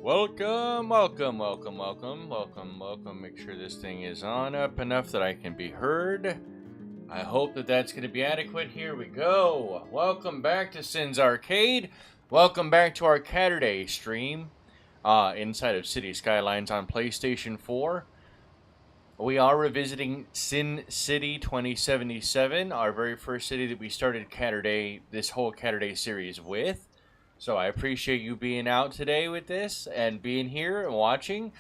Welcome, welcome, welcome, welcome, welcome, welcome. Make sure this thing is on up enough that I can be heard. I hope that that's going to be adequate. Here we go. Welcome back to Sin's Arcade. Welcome back to our Caturday stream inside of Cities Skylines on PlayStation 4. We are revisiting SynCity 2077, our very first city that we started Caturday, this whole Caturday series with. So I appreciate you being out today with this and being here and watching.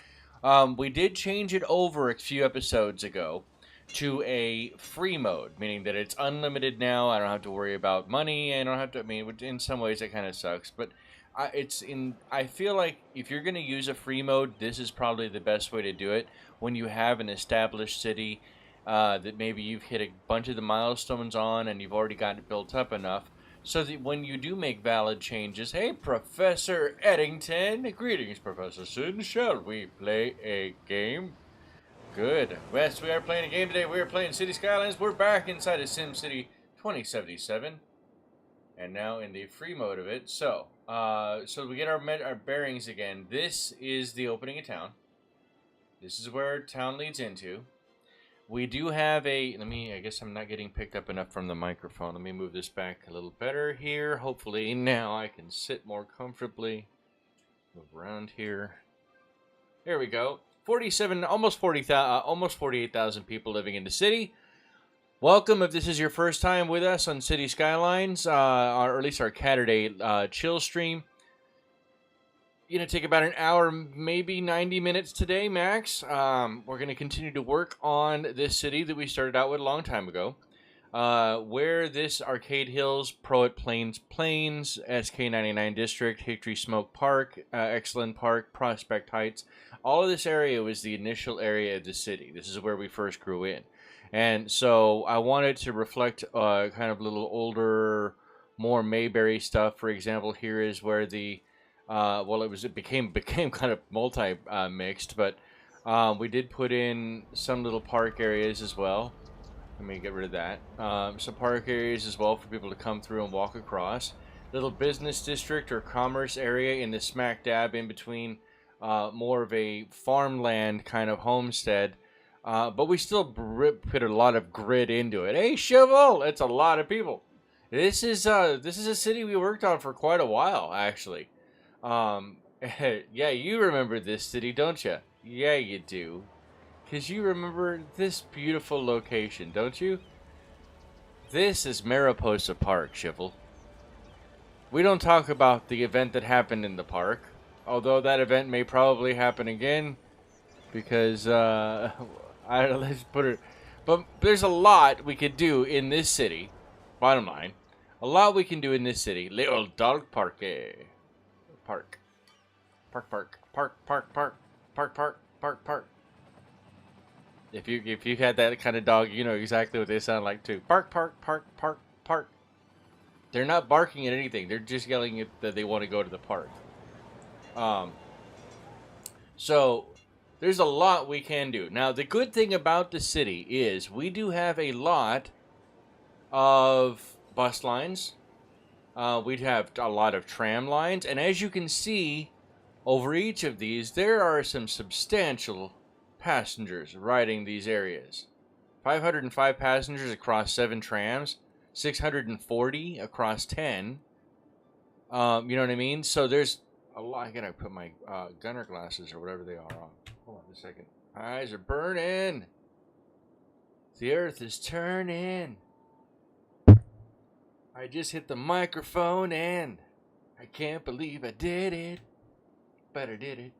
We did change it over a few episodes ago to a free mode, meaning that it's unlimited now. I don't have to worry about money. I don't have to. I mean, in some ways it kind of sucks, but I feel like if you're going to use a free mode, this is probably the best way to do it. When you have an established city that maybe you've hit a bunch of the milestones on and you've already got it built up enough. So that when you do make valid changes, hey, Professor Eddington, greetings, Professor Sin, shall we play a game? Good. Yes, we are playing a game today. We are playing Cities Skylines. We're back inside of SimCity 2077, and now in the free mode of it. So we get our bearings again. This is the opening of town. This is where town leads into. We do have I guess I'm not getting picked up enough from the microphone. Let me move this back a little better here. Hopefully now I can sit more comfortably. Move around here. There we go. 47, almost 48,000 people living in the city. Welcome if this is your first time with us on City Skylines, or at least our Caturday chill stream. Going to take about an hour, maybe 90 minutes today, max. We're going to continue to work on this city that we started out with a long time ago. Where this Arcade Hills, Proet Plains, SK99 District, Hickory Smoke Park, Excellent Park, Prospect Heights. All of this area was the initial area of the city. This is where we first grew in. And so I wanted to reflect kind of a little older, more Mayberry stuff. For example, here is where the it became kind of mixed, but we did put in some little park areas as well. Let me get rid of that. Some park areas as well for people to come through and walk across. Little business district or commerce area in the smack dab in between more of a farmland kind of homestead. But we still put a lot of grid into it. Hey, Shovel! It's a lot of people. This is a city we worked on for quite a while, actually. Yeah, you remember this city, don't you? Yeah, you do. Because you remember this beautiful location, don't you? This is Mariposa Park, Shivel. We don't talk about the event that happened in the park, although that event may probably happen again, because, let's put it... But there's a lot we could do in this city, bottom line. A lot we can do in this city. Little dog park, Park. If you had that kind of dog, you know exactly what they sound like too. Park. They're not barking at anything. They're just yelling that they want to go to the park. So there's a lot we can do. Now the good thing about the city is we do have a lot of bus lines. We'd have a lot of tram lines, and as you can see, over each of these, there are some substantial passengers riding these areas. 505 passengers across 7 trams, 640 across 10. You know what I mean? So there's a lot. I gotta put my gunner glasses or whatever they are on. Hold on a second. Eyes are burning. The earth is turning. I just hit the microphone and I can't believe I did it. But I did it.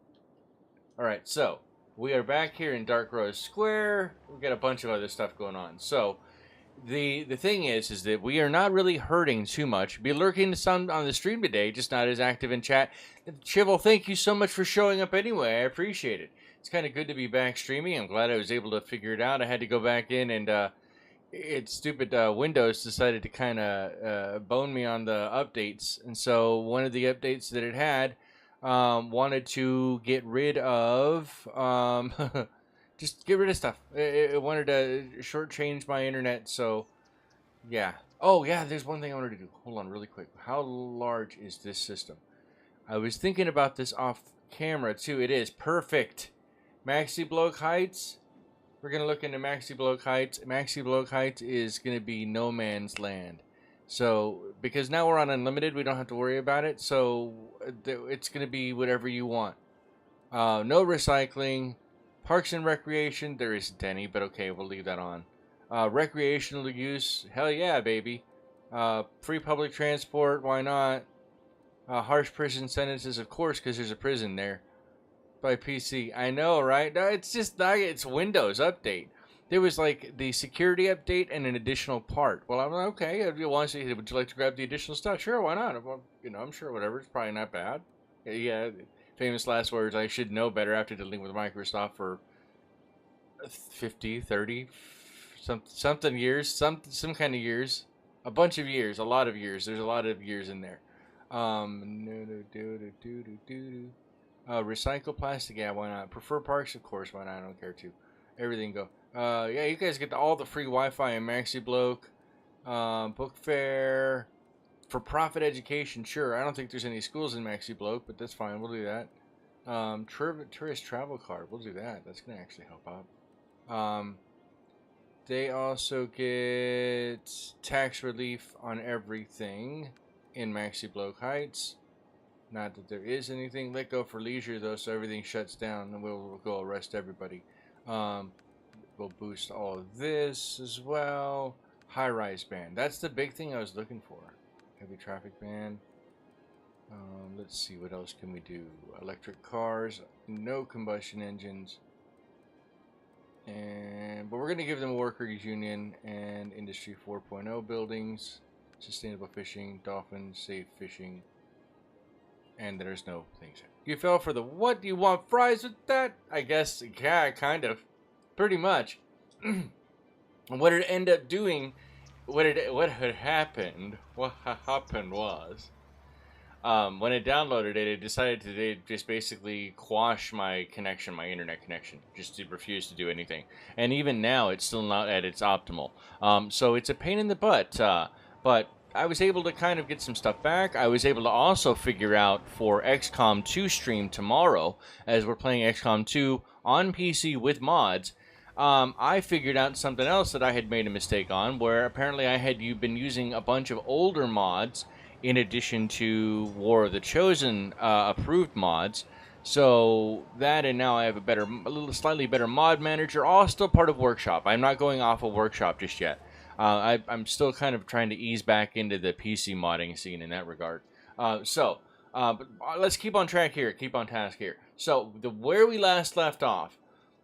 Alright, so we are back here in Dark Rose Square. We've got a bunch of other stuff going on. So the thing is that we are not really hurting too much. Be lurking some on the stream today, just not as active in chat. Chivel, thank you so much for showing up anyway. I appreciate it. It's kind of good to be back streaming. I'm glad I was able to figure it out. I had to go back in and it's stupid Windows decided to kind of bone me on the updates. And so one of the updates that it had wanted to get rid of just get rid of stuff. It wanted to shortchange my internet. So yeah. Oh yeah, there's one thing I wanted to do. Hold on really quick. How large is this system? I was thinking about this off camera too. It is perfect. Maxi block heights. We're gonna look into Maxi block heights. Maxi block heights is gonna be no man's land. So because now we're on unlimited, we don't have to worry about it. So it's gonna be whatever you want. No recycling. Parks and recreation. There isn't any, but okay, we'll leave that on. Recreational use. Hell yeah, baby. Free public transport. Why not? Harsh prison sentences, of course, because there's a prison there. By PC. I know, right? No, it's just it's Windows update. There was like the security update and an additional part. Well, I'm like, okay. If you want to see, would you like to grab the additional stuff? Sure, why not? Well, I'm sure whatever. It's probably not bad. Yeah, famous last words. I should know better after dealing with Microsoft for 50, 30, something years, some kind of years, a bunch of years, a lot of years. There's a lot of years in there. Recycle plastic, yeah, why not? Prefer parks, of course, why not? I don't care too. Everything go. Yeah, you guys get all the free Wi-Fi and Maxi Bloke. Book fair. For profit education, sure. I don't think there's any schools in Maxi Bloke, but that's fine. We'll do that. Tourist travel card. We'll do that. That's going to actually help out. They also get tax relief on everything in Maxi Bloke Heights. Not that there is anything. Let go for leisure, though, so everything shuts down, and we'll go arrest everybody. We'll boost all of this as well. High-rise ban. That's the big thing I was looking for. Heavy traffic ban. Let's see, what else can we do? Electric cars. No combustion engines. But we're going to give them a workers' union and Industry 4.0 buildings. Sustainable fishing. Dolphins. Safe fishing. And there's no things. You fell for the what? Do you want fries with that? I guess, yeah, kind of. Pretty much. What it ended up doing, what had happened was, when it downloaded it, it decided to just basically quash my connection, my internet connection, just to refuse to do anything. And even now, it's still not at its optimal. So it's a pain in the butt, but I was able to kind of get some stuff back. I was able to also figure out for XCOM 2 stream tomorrow, as we're playing XCOM 2 on PC with mods. I figured out something else that I had made a mistake on, where apparently I had been using a bunch of older mods in addition to War of the Chosen approved mods. So that, and now I have slightly better mod manager, all still part of Workshop. I'm not going off of Workshop just yet. I'm still kind of trying to ease back into the PC modding scene in that regard. But let's keep on track here, keep on task here. So, where we last left off,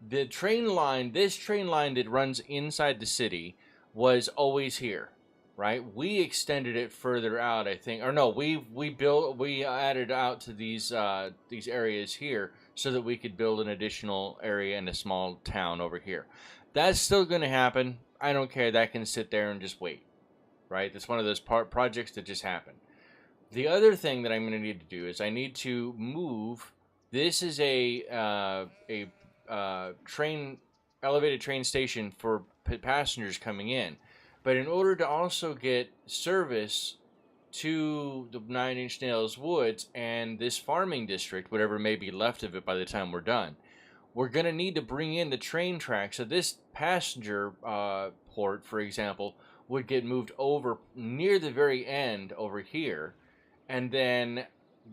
this train line that runs inside the city was always here, right? We extended it further out, I think, or no, we added out to these areas here so that we could build an additional area in a small town over here. That's still going to happen. I don't care. That can sit there and just wait, right? That's one of those projects that just happen. The other thing that I'm going to need to do is I need to move. This is a elevated train station for passengers coming in, but in order to also get service to the Nine Inch Nails Woods and this farming district, whatever may be left of it by the time we're done, we're going to need to bring in the train tracks. So this passenger port, for example, would get moved over near the very end over here. And then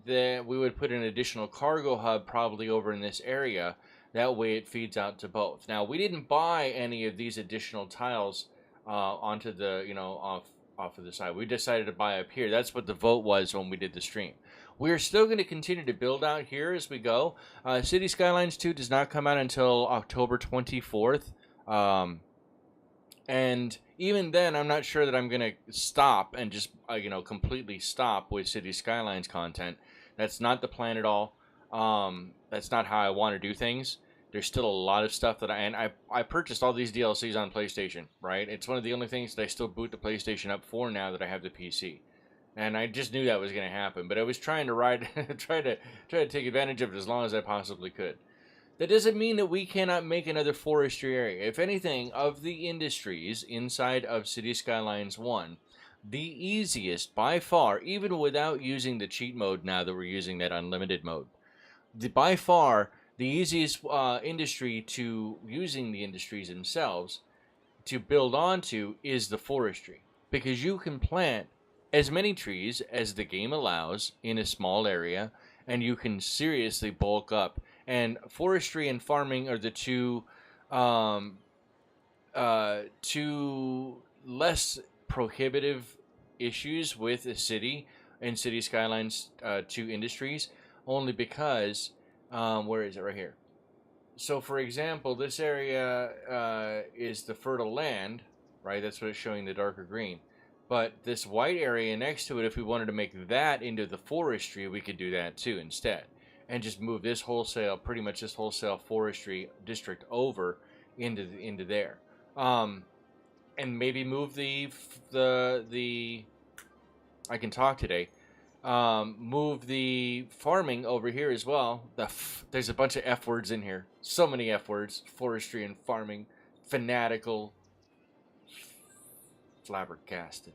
we would put an additional cargo hub probably over in this area. That way it feeds out to both. Now, we didn't buy any of these additional tiles onto the, off of the side. We decided to buy up here. That's what the vote was when we did the stream. We're still going to continue to build out here as we go. Cities Skylines 2 does not come out until October 24th. And even then, I'm not sure that I'm going to stop and just, completely stop with Cities Skylines content. That's not the plan at all. That's not how I want to do things. There's still a lot of stuff that I purchased all these DLCs on PlayStation, right? It's one of the only things that I still boot the PlayStation up for now that I have the PC. And I just knew that was going to happen, but I was trying to try to take advantage of it as long as I possibly could. That doesn't mean that we cannot make another forestry area. If anything, of the industries inside of City Skylines 1, the easiest by far, even without using the cheat mode now that we're using that unlimited mode, by far the easiest industry to using the industries themselves to build onto is the forestry, because you can plant as many trees as the game allows in a small area, and you can seriously bulk up. And forestry and farming are the um, two less prohibitive issues with a city and City Skylines, two industries, only because where is it? Right here. So, for example, this area is the fertile land, right? That's what it's showing, the darker green. But this white area next to it, if we wanted to make that into the forestry, we could do that too instead, and just move this wholesale, pretty much this wholesale forestry district over into there, um, and maybe move the I can talk today. Move the farming over here as well. There's a bunch of F words in here. So many F words. Forestry and farming. Fanatical. Flabbergasted.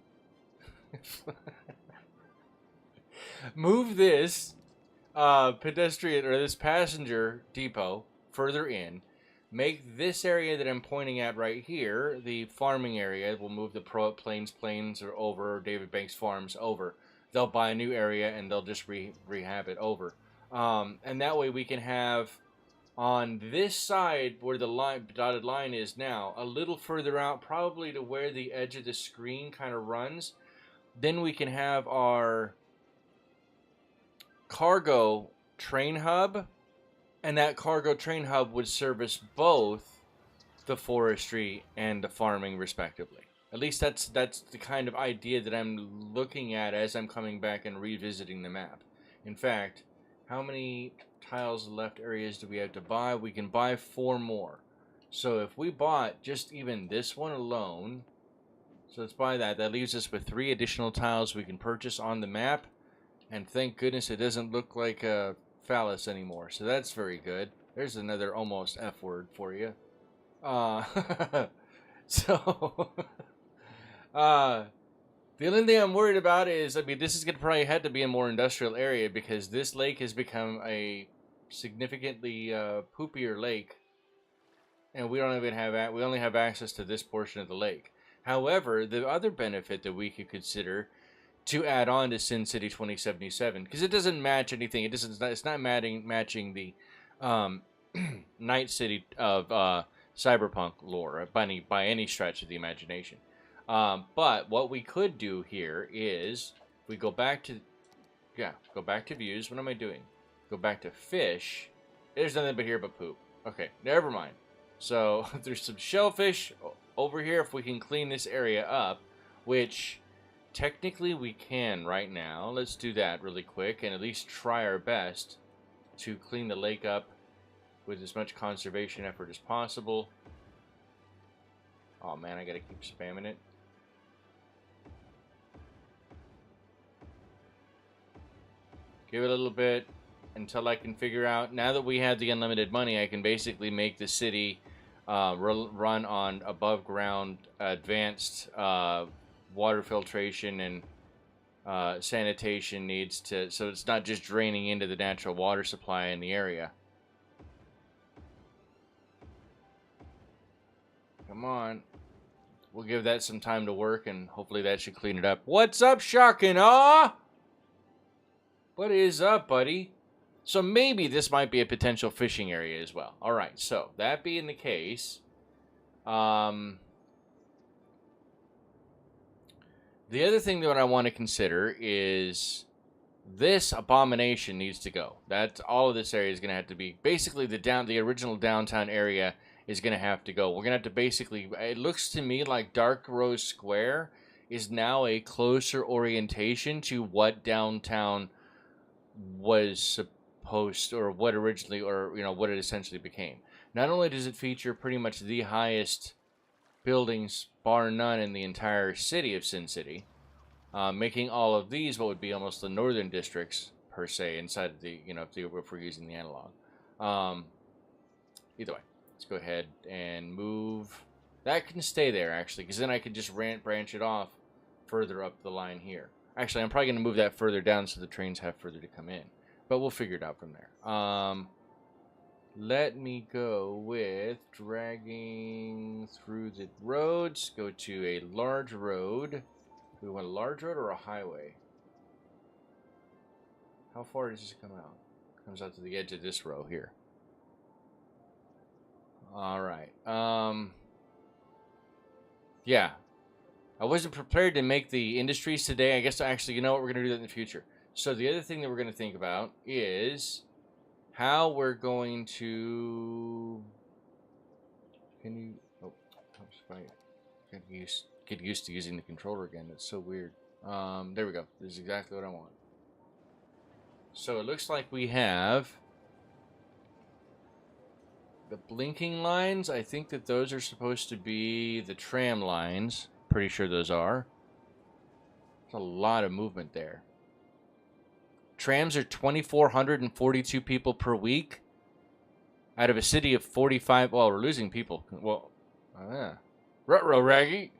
Move this pedestrian or this passenger depot further in. Make this area that I'm pointing at right here the farming area. We'll move the Plains or over, David Banks Farms over. They'll buy a new area and they'll just rehab it over. And that way we can have on this side where the dotted line is now, a little further out, probably to where the edge of the screen kind of runs. Then we can have our cargo train hub, and that cargo train hub would service both the forestry and the farming respectively. At least that's the kind of idea that I'm looking at as I'm coming back and revisiting the map. In fact, how many tiles left areas do we have to buy? We can buy 4 more. So if we bought just even this one alone, so let's buy that. That leaves us with 3 additional tiles we can purchase on the map. And thank goodness it doesn't look like a phallus anymore. So that's very good. There's another almost F word for you. So, the only thing I'm worried about is, I mean, this is going to probably have to be a more industrial area because this lake has become a significantly poopier lake. And we don't even have, we only have access to this portion of the lake. However, the other benefit that we could consider to add on to SynCity 2077, because it doesn't match anything. It's not matching the Night City of Cyberpunk lore by any stretch of the imagination. But what we could do here is we go back to views. What am I doing? Go back to fish. There's nothing but here but poop. Okay, never mind. So there's some shellfish over here. If we can clean this area up, which technically we can right now. Let's do that really quick and at least try our best to clean the lake up with as much conservation effort as possible. Oh man, I gotta keep spamming it. Give it a little bit until I can figure out. Now that we have the unlimited money, I can basically make the city run on above ground advanced water filtration and sanitation needs to, so it's not just draining into the natural water supply in the area. Come on. We'll give that some time to work and hopefully that should clean it up. What's up, Shockin' Aw? What is up, buddy? So maybe this might be a potential fishing area as well. Alright, so that being the case, the other thing that I want to consider is this abomination needs to go. That all of this area is going to have to be basically the original downtown area is going to have to go. We're going to have to basically, it looks to me like Dark Rose Square is now a closer orientation to what downtown was supposed, or what originally, or what it essentially became. Not only does it feature pretty much the highest buildings, bar none, in the entire city of SynCity, making all of these what would be almost the northern districts per se inside of the, if we're using the analog. Either way, let's go ahead and move. That can stay there actually, because then I could just branch it off further up the line here. Actually, I'm probably going to move that further down so the trains have further to come in. But we'll figure it out from there. Let me go with dragging through the roads. Go to a large road. Do we want a large road or a highway? How far does this come out? It comes out to the edge of this row here. All right. Yeah. I wasn't prepared to make the industries today. I guess actually, you know what? We're going to do that in the future. So the other thing that we're going to think about is how we're going to... Can you... Oh, helps if I get used to using the controller again. It's so weird. There we go. This is exactly what I want. So it looks like we have the blinking lines. I think that those are supposed to be the tram lines. Pretty sure those are. There's a lot of movement there. Trams are 2,442 people per week out of a city of 45. Well, we're losing people. Well, ruh-roh, Raggy.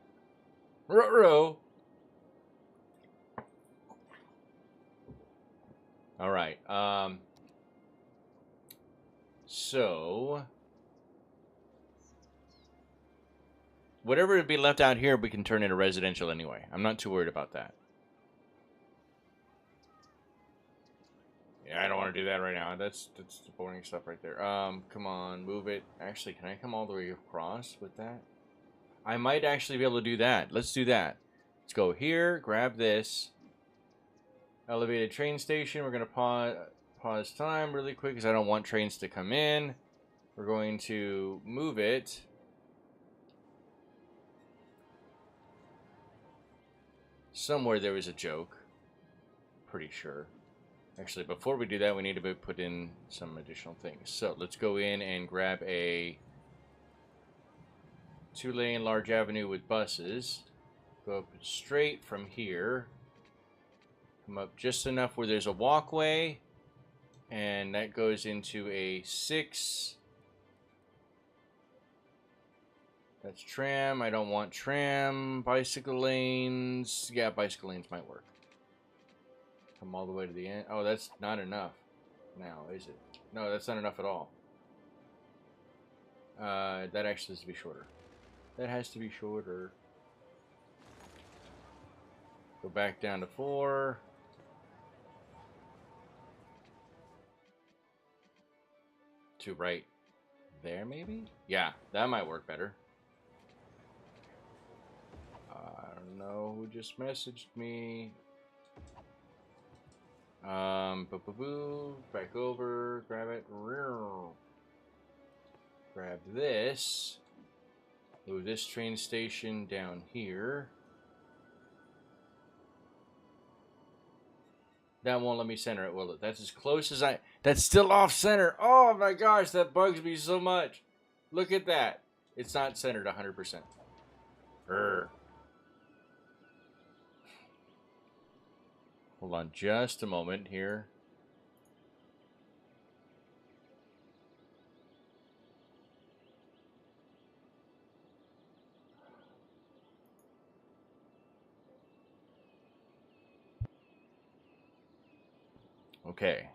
Ruh-roh. All right. So whatever would be left out here, we can turn into residential anyway. I'm not too worried about that. Yeah, I don't want to do that right now. That's the boring stuff right there. Come on, move it. Actually, can I come all the way across with that? I might actually be able to do that. Let's do that. Let's go here, grab this. Elevated train station. We're going to pause time really quick because I don't want trains to come in. We're going to move it. Somewhere there was a joke. Pretty sure. Actually, before we do that, we need to put in some additional things. So let's go in and grab a 2-lane large avenue with buses. Go up straight from here. Come up just enough where there's a walkway. And that goes into a 6. That's tram. I don't want tram. Bicycle lanes. Yeah, bicycle lanes might work. Come all the way to the end. Oh, that's not enough now, is it? No, that's not enough at all. That actually has to be shorter. That has to be shorter. Go back down to 4. To right there, maybe? Yeah, that might work better. I don't know who just messaged me. Boo-boo-boo. Back over. Grab it. Grab this. Move this train station down here. That won't let me center it, will it? That's as close as I... That's still off center. Oh my gosh, that bugs me so much. Look at that. It's not centered 100%. Hold on just a moment here. Okay.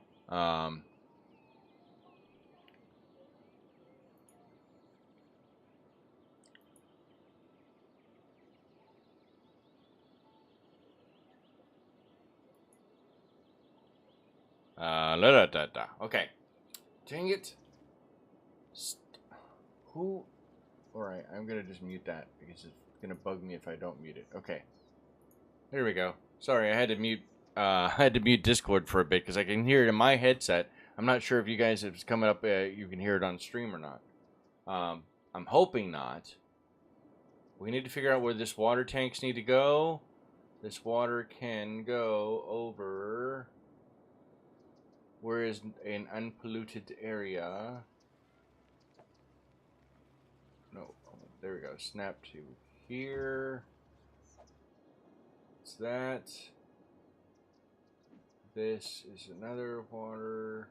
Okay. Dang it. Who? Alright, I'm going to just mute that because it's going to bug me if I don't mute it. Okay. There we go. Sorry, I had to mute Discord for a bit because I can hear it in my headset. I'm not sure if you guys, if it's coming up, you can hear it on stream or not. I'm hoping not. We need to figure out where this water tanks need to go. This water can go over... Where is an unpolluted area? No, there we go. Snap to here. It's that. This is another water.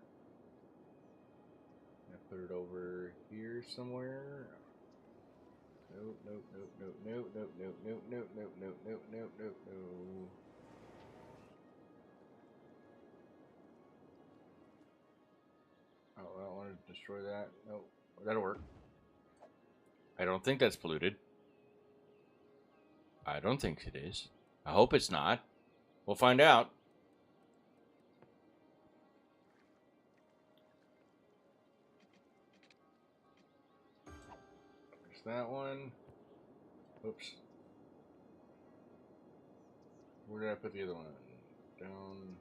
I put it over here somewhere. Nope, nope, nope, nope, nope, nope, nope, nope, nope, nope, nope, nope, nope, nope, nope. Oh, I don't want to destroy that. No, that'll work. I don't think that's polluted. I don't think it is. I hope it's not. We'll find out. There's that one. Oops. Where did I put the other one? Down.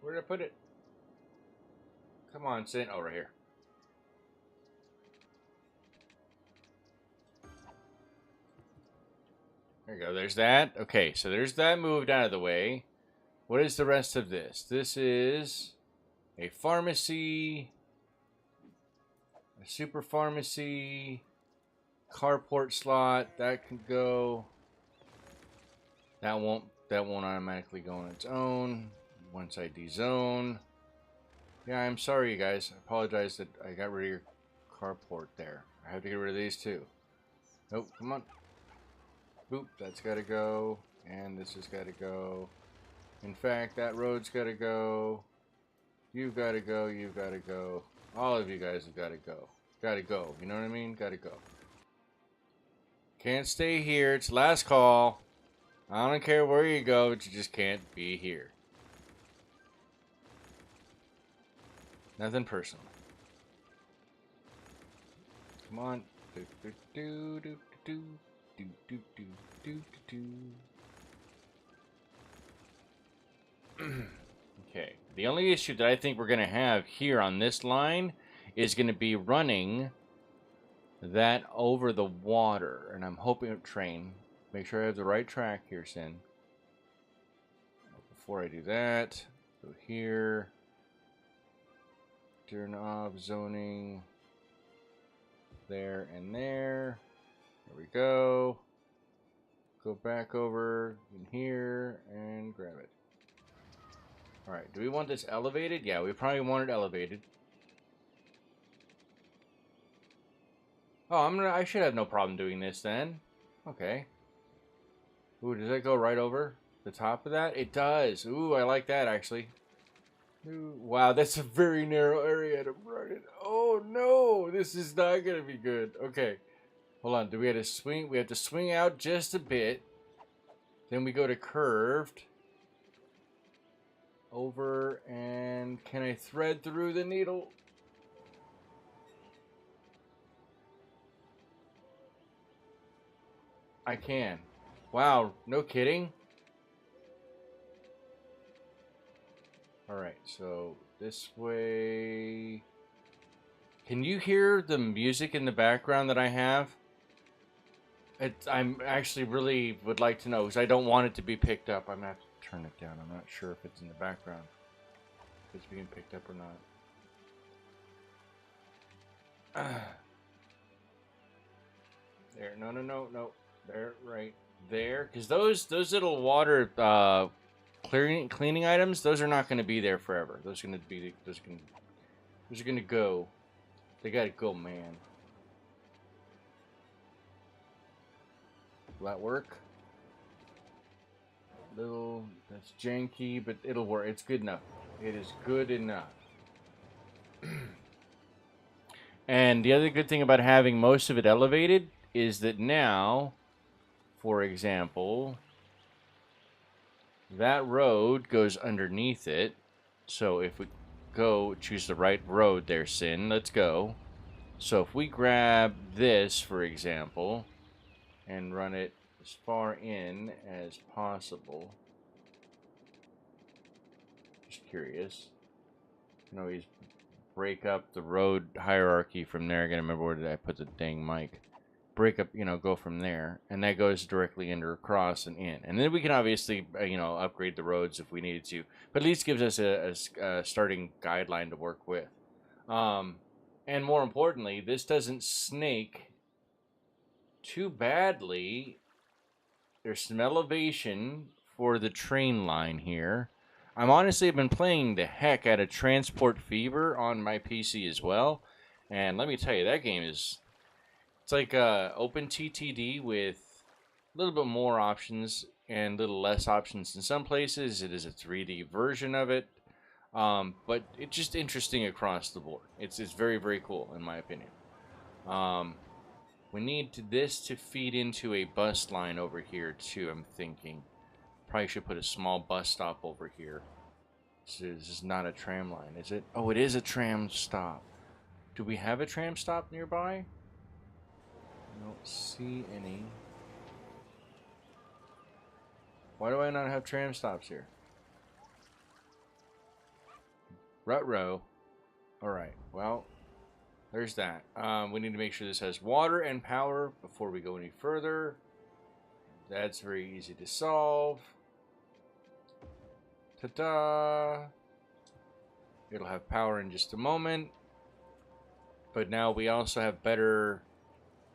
Where did I put it? Come on, Sin. Oh, right here. There you go. There's that. Okay, so there's that moved out of the way. What is the rest of this? This is a pharmacy, a super pharmacy, carport slot. That can go. That won't automatically go on its own. Once I dezone. Yeah, I'm sorry, you guys. I apologize that I got rid of your carport there. I have to get rid of these too. Nope, come on. Boop, that's got to go. And this has got to go. In fact, that road's got to go. You've got to go. You've got to go. All of you guys have got to go. Got to go. You know what I mean? Got to go. Can't stay here. It's last call. I don't care where you go, but you just can't be here. Nothing personal. Come on. Do, do, do, do, do, do, do, do, do, do, do. Okay. The only issue that I think we're going to have here on this line is going to be running that over the water. And I'm hoping train. Make sure I have the right track here, Sin. Before I do that, go here. Turn off zoning. There and there. There we go. Go back over in here and grab it. Alright, do we want this elevated? Yeah, we probably want it elevated. Oh, I should have no problem doing this then. Okay. Ooh, does that go right over the top of that? It does. Ooh, I like that actually. Ooh, wow, that's a very narrow area to run it. Oh no, this is not gonna be good. Okay. Hold on, do we have to swing? We have to swing out just a bit. Then we go to curved. Over, and can I thread through the needle? I can. Wow, no kidding. Alright, so this way. Can you hear the music in the background that I have? I'm actually really would like to know, because I don't want it to be picked up. I'm going to have to turn it down. I'm not sure if it's in the background. If it's being picked up or not. There. No. There, right there. Because those little water cleaning items, those are not going to be there forever. Those are going to go. They got to go, man. Will that work? Little, that's janky, but it'll work. It's good enough. It is good enough. And the other good thing about having most of it elevated is that now, for example, that road goes underneath it. So if we go choose the right road there, Sin, let's go. So if we grab this, for example, and run it as far in as possible. Just curious. You know, he's break up the road hierarchy from there. I gotta remember where did I put the dang mic. Break up, you know, go from there. And that goes directly into across and in. And then we can obviously, you know, upgrade the roads if we needed to. But at least gives us a starting guideline to work with. And more importantly, this doesn't snake too badly. There's some elevation for the train line here. I'm honestly been playing the heck out of Transport Fever on my PC as well. And let me tell you, that game is... It's like open TTD with a little bit more options and a little less options in some places. It is a 3D version of it. But it's just interesting across the board. It's very, very cool, in my opinion. We need this to feed into a bus line over here, too, I'm thinking. Probably should put a small bus stop over here. This is not a tram line, is it? Oh, it is a tram stop. Do we have a tram stop nearby? I don't see any. Why do I not have tram stops here? Ruh-roh. Alright, well, there's that. We need to make sure this has water and power before we go any further. That's very easy to solve. Ta-da! It'll have power in just a moment. But now we also have better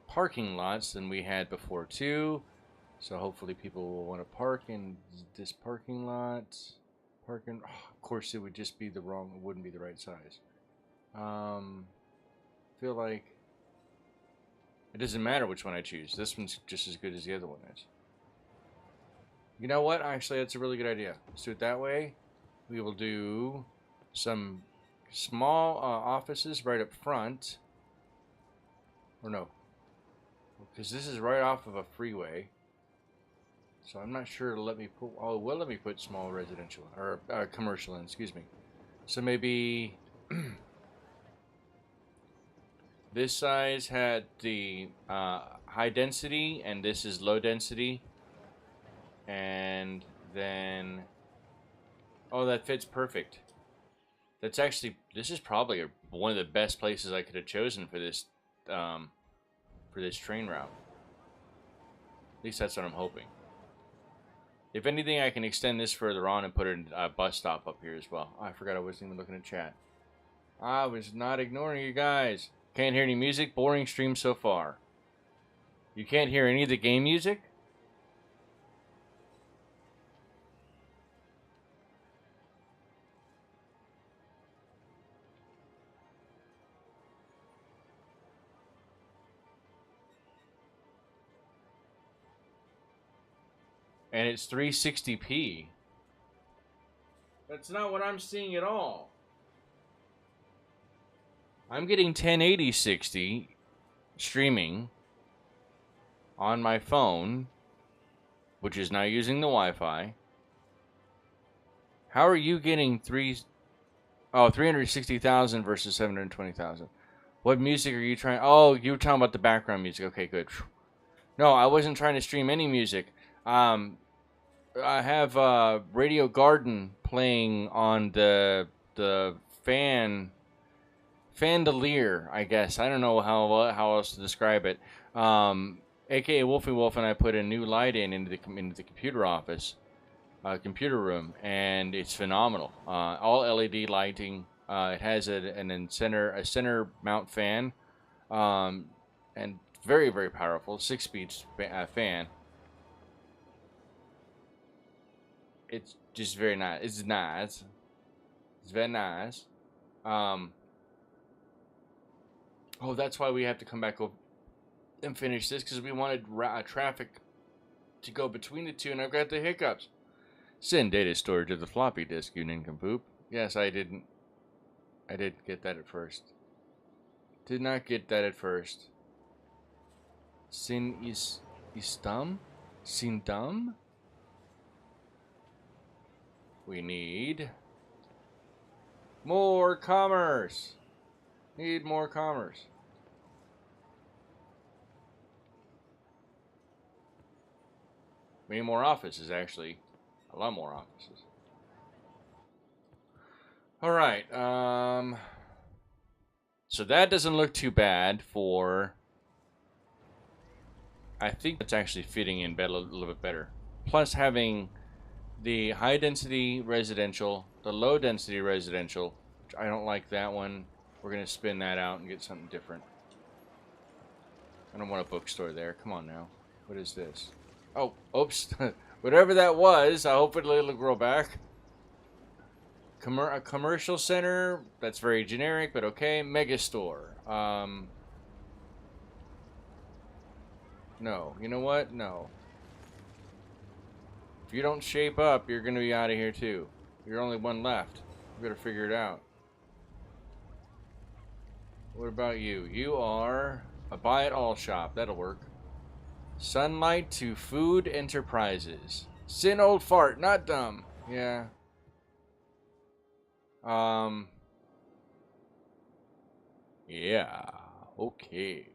parking lots than we had before, too. So hopefully people will want to park in this parking lot. Parking, oh, of course it would just be the wrong, it wouldn't be the right size. Feel like it doesn't matter which one I choose. This one's just as good as the other one is. You know what? Actually, that's a really good idea. Let's do it that way. We will do some small offices right up front. Or no. Because this is right off of a freeway. So I'm not sure it'll let me put... Oh, it will let me put small residential. Or commercial in, excuse me. So maybe... this size had the high density, and this is low density. And then... Oh, that fits perfect. That's actually... This is probably one of the best places I could have chosen for this train route. At least that's what I'm hoping. If anything, I can extend this further on and put a bus stop up here as well. Oh, I forgot I wasn't even looking at chat. I was not ignoring you guys. Can't hear any music. Boring stream so far. You can't hear any of the game music? And it's 360p. That's not what I'm seeing at all. I'm getting 1080 60 streaming on my phone, which is now using the Wi-Fi. How are you getting 360,000 versus 720,000? What music are you trying? Oh, you were talking about the background music. Okay, good. No, I wasn't trying to stream any music. I have Radio Garden playing on the fandelier, I guess. I don't know how else to describe it. AKA Wolfie Wolf and I put a new light into the computer office, computer room, and it's phenomenal. All LED lighting. It has a center mount fan, and very, very powerful 6-speed fan. It's just very nice. It's nice. It's very nice. Oh, that's why we have to come back up and finish this, because we wanted traffic to go between the two, and I've got the hiccups. Send data storage to the floppy disk, you nincompoop. Yes, I didn't. I didn't get that at first. Did not get that at first. Sin is dumb? Sin dumb? We need more commerce. Need more commerce. We need more offices, actually. A lot more offices. Alright, so that doesn't look too bad for... I think that's actually fitting in a little bit better. Plus having the high density residential, the low density residential, which I don't like that one. We're going to spin that out and get something different. I don't want a bookstore there. Come on now. What is this? Oh, oops. Whatever that was, I hope it'll grow back. A commercial center, that's very generic, but okay. Megastore. No. You know what? No. If you don't shape up, you're going to be out of here too. You're only one left. We gotta figure it out. What about you? You are a buy-it-all shop. That'll work. Sunlight to Food Enterprises. Sin old fart, not dumb. Yeah. Yeah. Okay.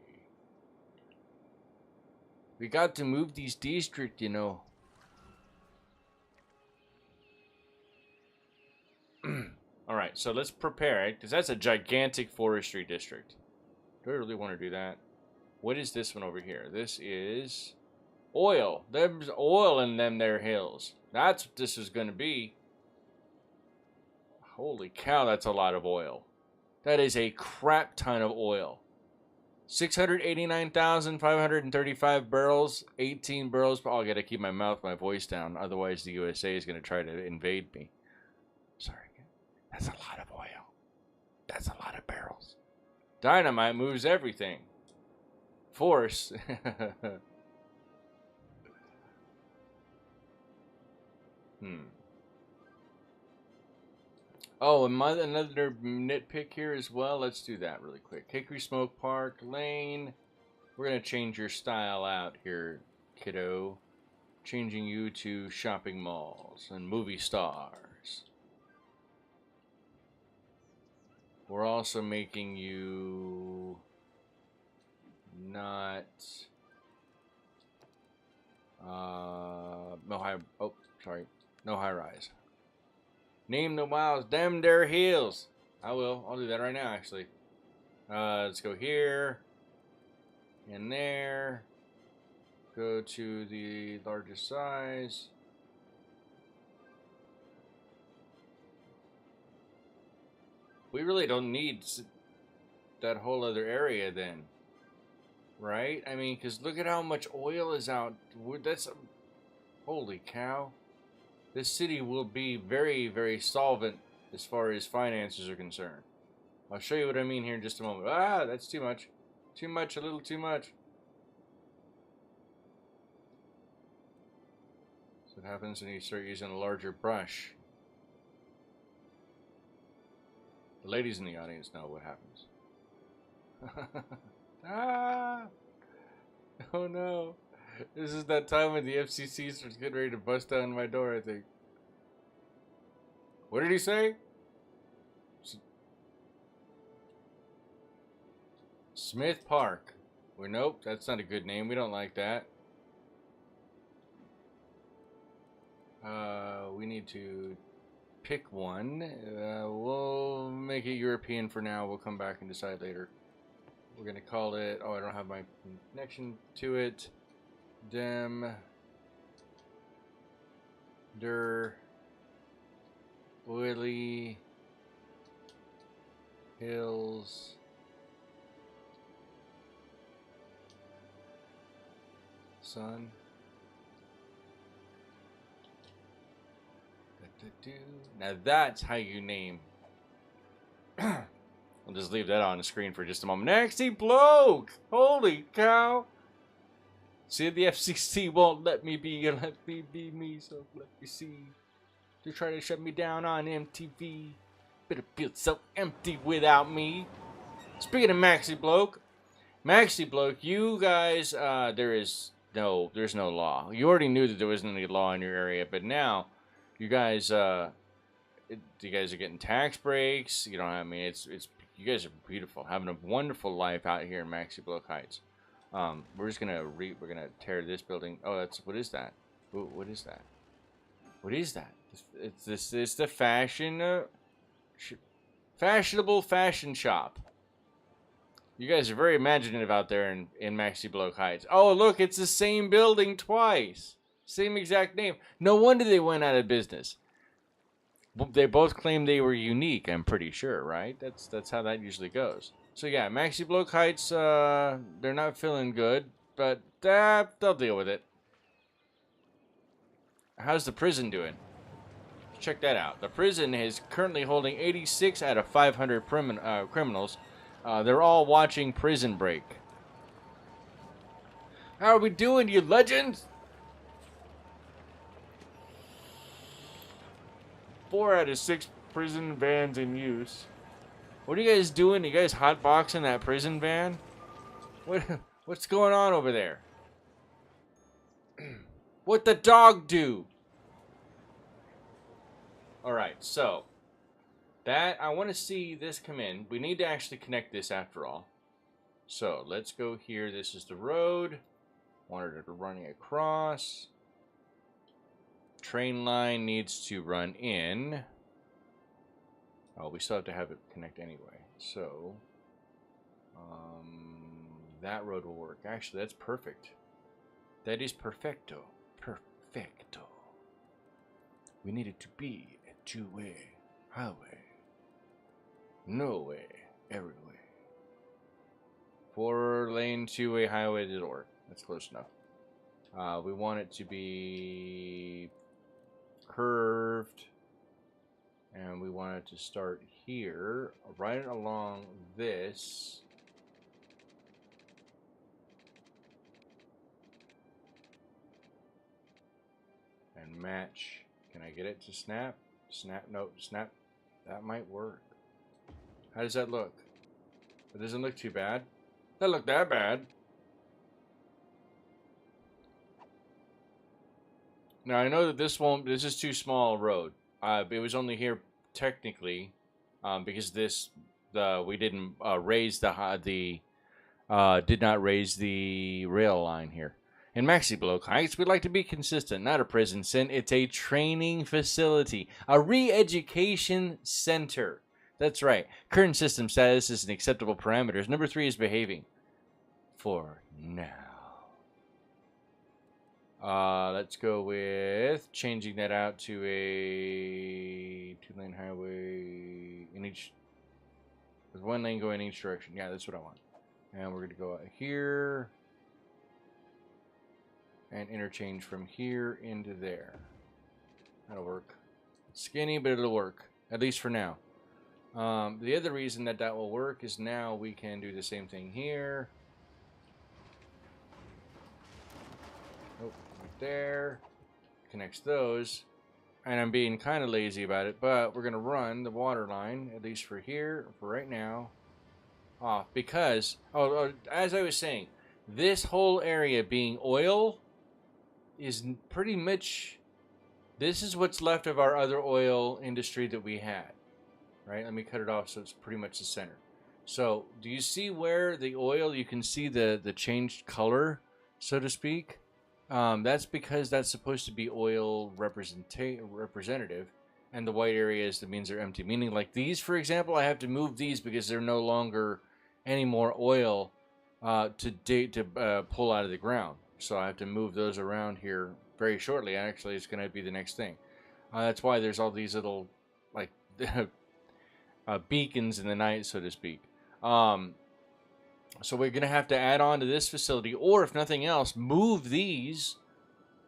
We got to move these districts, you know. Alright, so let's prepare it, because that's a gigantic forestry district. Do I really want to do that? What is this one over here? This is oil. There's oil in them there hills. That's what this is going to be. Holy cow, that's a lot of oil. That is a crap ton of oil. 689,535 barrels, 18 barrels. Oh, I gotta keep my voice down. Otherwise, the USA is gonna try to invade me. Sorry. That's a lot of oil. That's a lot of barrels. Dynamite moves everything. Force. Oh, and another nitpick here as well. Let's do that really quick. Hickory Smoke Park Lane. We're going to change your style out here, kiddo. Changing you to shopping malls and movie stars. We're also making you not... no high... Oh, sorry. No high rise. Name the miles, them there hills. I will. I'll do that right now, actually. Let's go here. And there. Go to the largest size. We really don't need that whole other area then. Right? I mean, because look at how much oil is out. That's... Holy cow. This city will be very, very solvent as far as finances are concerned. I'll show you what I mean here in just a moment. Ah, that's too much. Too much, a little too much. So what happens when you start using a larger brush. The ladies in the audience know what happens. Ah! Oh no. This is that time when the FCC starts getting ready to bust down my door, I think. What did he say? Smith Park. Well, nope, that's not a good name. We don't like that. We need to pick one. We'll make it European for now. We'll come back and decide later. We're going to call it... Oh, I don't have my connection to it. Dem Der Oily Hills Sun. Now that's how you name. I'll just leave that on the screen for just a moment. Maxi bloke! Holy cow! See, the FCC won't let me be me, so let me see. They're trying to shut me down on MTV. But it feels so empty without me. Speaking of Maxi Bloke, you guys, there's no law. You already knew that there wasn't any law in your area, but now, you guys, you guys are getting tax breaks. You know, I mean, it's you guys are beautiful, having a wonderful life out here in Maxi Bloke Heights. We're just gonna tear this building. Oh, what is that? What is that? What is that? It's the fashionable fashion shop. You guys are very imaginative out there in Maxi Bloke Heights. Oh, look, it's the same building twice. Same exact name. No wonder they went out of business. They both claimed they were unique, I'm pretty sure, right? That's how that usually goes. So yeah, Maxi Bloke Heights, they're not feeling good, but they'll deal with it. How's the prison doing? Check that out. The prison is currently holding 86 out of 500 criminals. They're all watching Prison Break. How are we doing, you legends? 4 out of 6 prison vans in use. What are you guys doing? You guys hotboxing that prison van? What's going on over there? What'd the dog do? Alright, so that I want to see this come in. We need to actually connect this after all. So let's go here. This is the road. Wanted it running across. Train line needs to run in. Oh, we still have to have it connect anyway. So that road will work. Actually, that's perfect. That is perfecto. Perfecto. We need it to be a two-way highway. No way. Every way. 4-lane, two-way highway did work. That's close enough. We want it to be curved. And we want it to start here, right along this. And match. Can I get it to snap? Snap, no, snap. That might work. How does that look? It doesn't look too bad. Doesn't look that bad. Now I know that this is too small a road. It was only here technically because we didn't did not raise the rail line here. In Maxi Block Heights, we'd like to be consistent, not a prison sin. It's a training facility, a re-education center. That's right. Current system status is an acceptable parameters. Number 3 is behaving. For now. Let's go with changing that out to a 2-lane highway in each, with 1 lane going in each direction. Yeah, that's what I want. And we're going to go out here and interchange from here into there. That'll work. It's skinny, but it'll work, at least for now. The other reason that will work is now we can do the same thing here. Oh, right there. Connects those. And I'm being kind of lazy about it, but we're going to run the water line, at least for here, for right now, off. Because, as I was saying, this whole area being oil is pretty much, this is what's left of our other oil industry that we had. Right? Let me cut it off so it's pretty much the center. So, do you see where the oil, you can see the changed color, so to speak? That's because that's supposed to be oil representative, and the white areas, that means they're empty. Meaning, like these, for example, I have to move these because they're no longer any more oil to pull out of the ground. So I have to move those around here very shortly. Actually, it's going to be the next thing. That's why there's all these little, like, beacons in the night, so to speak. So we're going to have to add on to this facility, or if nothing else, move these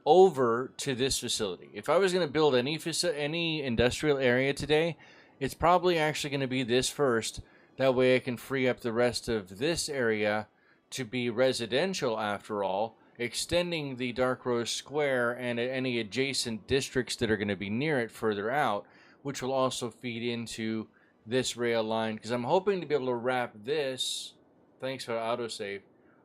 over to this facility. If I was going to build any industrial area today, it's probably actually going to be this first. That way I can free up the rest of this area to be residential after all, extending the Dark Rose Square and any adjacent districts that are going to be near it further out, which will also feed into this rail line, because I'm hoping to be able to wrap this, thanks for autosave,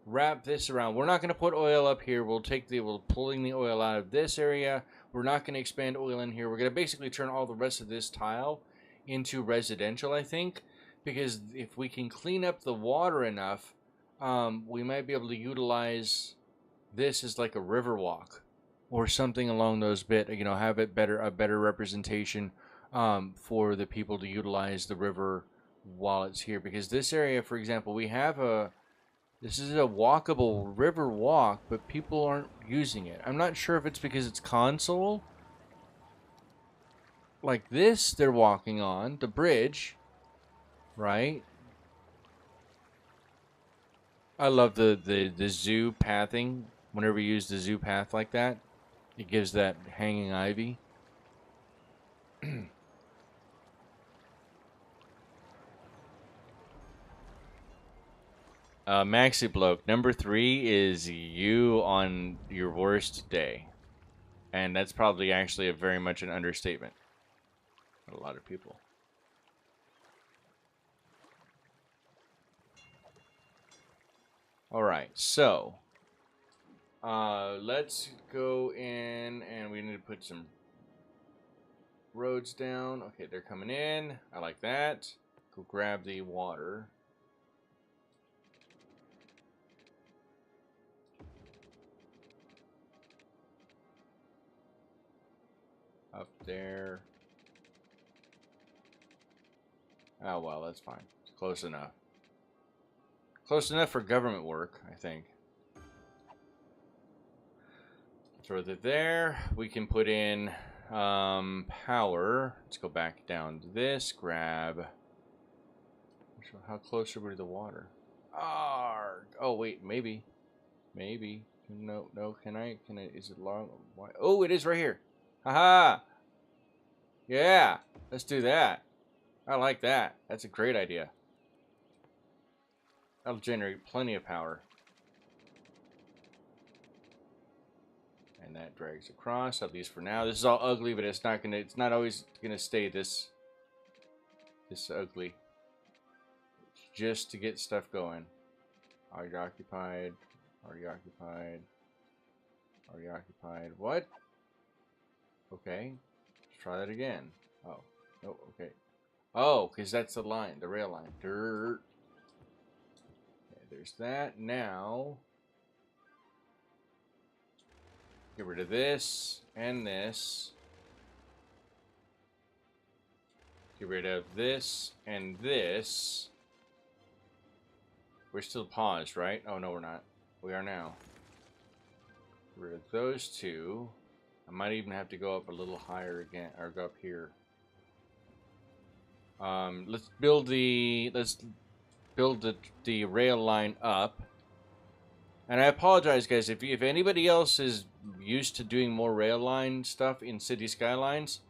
wrap this around. We're not going to put oil up here. We're pulling the oil out of this area. We're not going to expand oil in here. We're going to basically turn all the rest of this tile into residential, I think, because if we can clean up the water enough, we might be able to utilize this as like a river walk or something along those have it a better representation for the people to utilize the river while it's here. Because this area, for example, this is a walkable river walk, but people aren't using it. I'm not sure if it's because it's console. Like this, they're walking on the bridge, right? I love the zoo pathing. Whenever you use the zoo path like that, it gives that hanging ivy. Maxi Bloke, number 3 is you on your worst day. And that's probably actually very much an understatement. A lot of people. Alright, so let's go in and we need to put some roads down. Okay, they're coming in. I like that. Go grab the water. Up there. Oh, well, that's fine. It's close enough. Close enough for government work, I think. Throw that there. We can put in power. Let's go back down to this. Grab. How close are we to the water? Oh, wait, maybe. Maybe. No, can I? Is it long? Why? Oh, it is right here. Haha. Yeah, let's do that. I like that. That's a great idea. That'll generate plenty of power. And that drags across, at least for now. This is all ugly, but it's not always gonna stay this ugly. Just to get stuff going. Are you occupied? Are you occupied? Are you occupied? What? Okay. Let's try that again. Oh. Oh, okay. Oh, because that's the line, the rail line. Dirt. Okay, there's that. Now, get rid of this and this. Get rid of this and this. We're still paused, right? Oh, no, we're not. We are now. Get rid of those two. I might even have to go up a little higher again, or go up here. Let's build the rail line up. And I apologize, guys, if anybody else is used to doing more rail line stuff in Cities Skylines,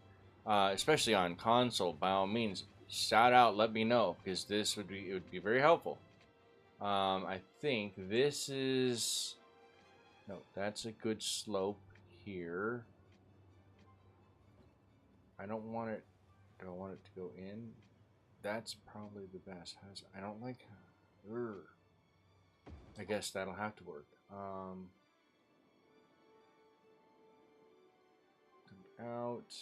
especially on console, by all means, shout out, let me know, because it would be very helpful. I think this is that's a good slope here. I don't want it. Do I want it to go in? That's probably the best. I don't like. I guess that'll have to work. Out.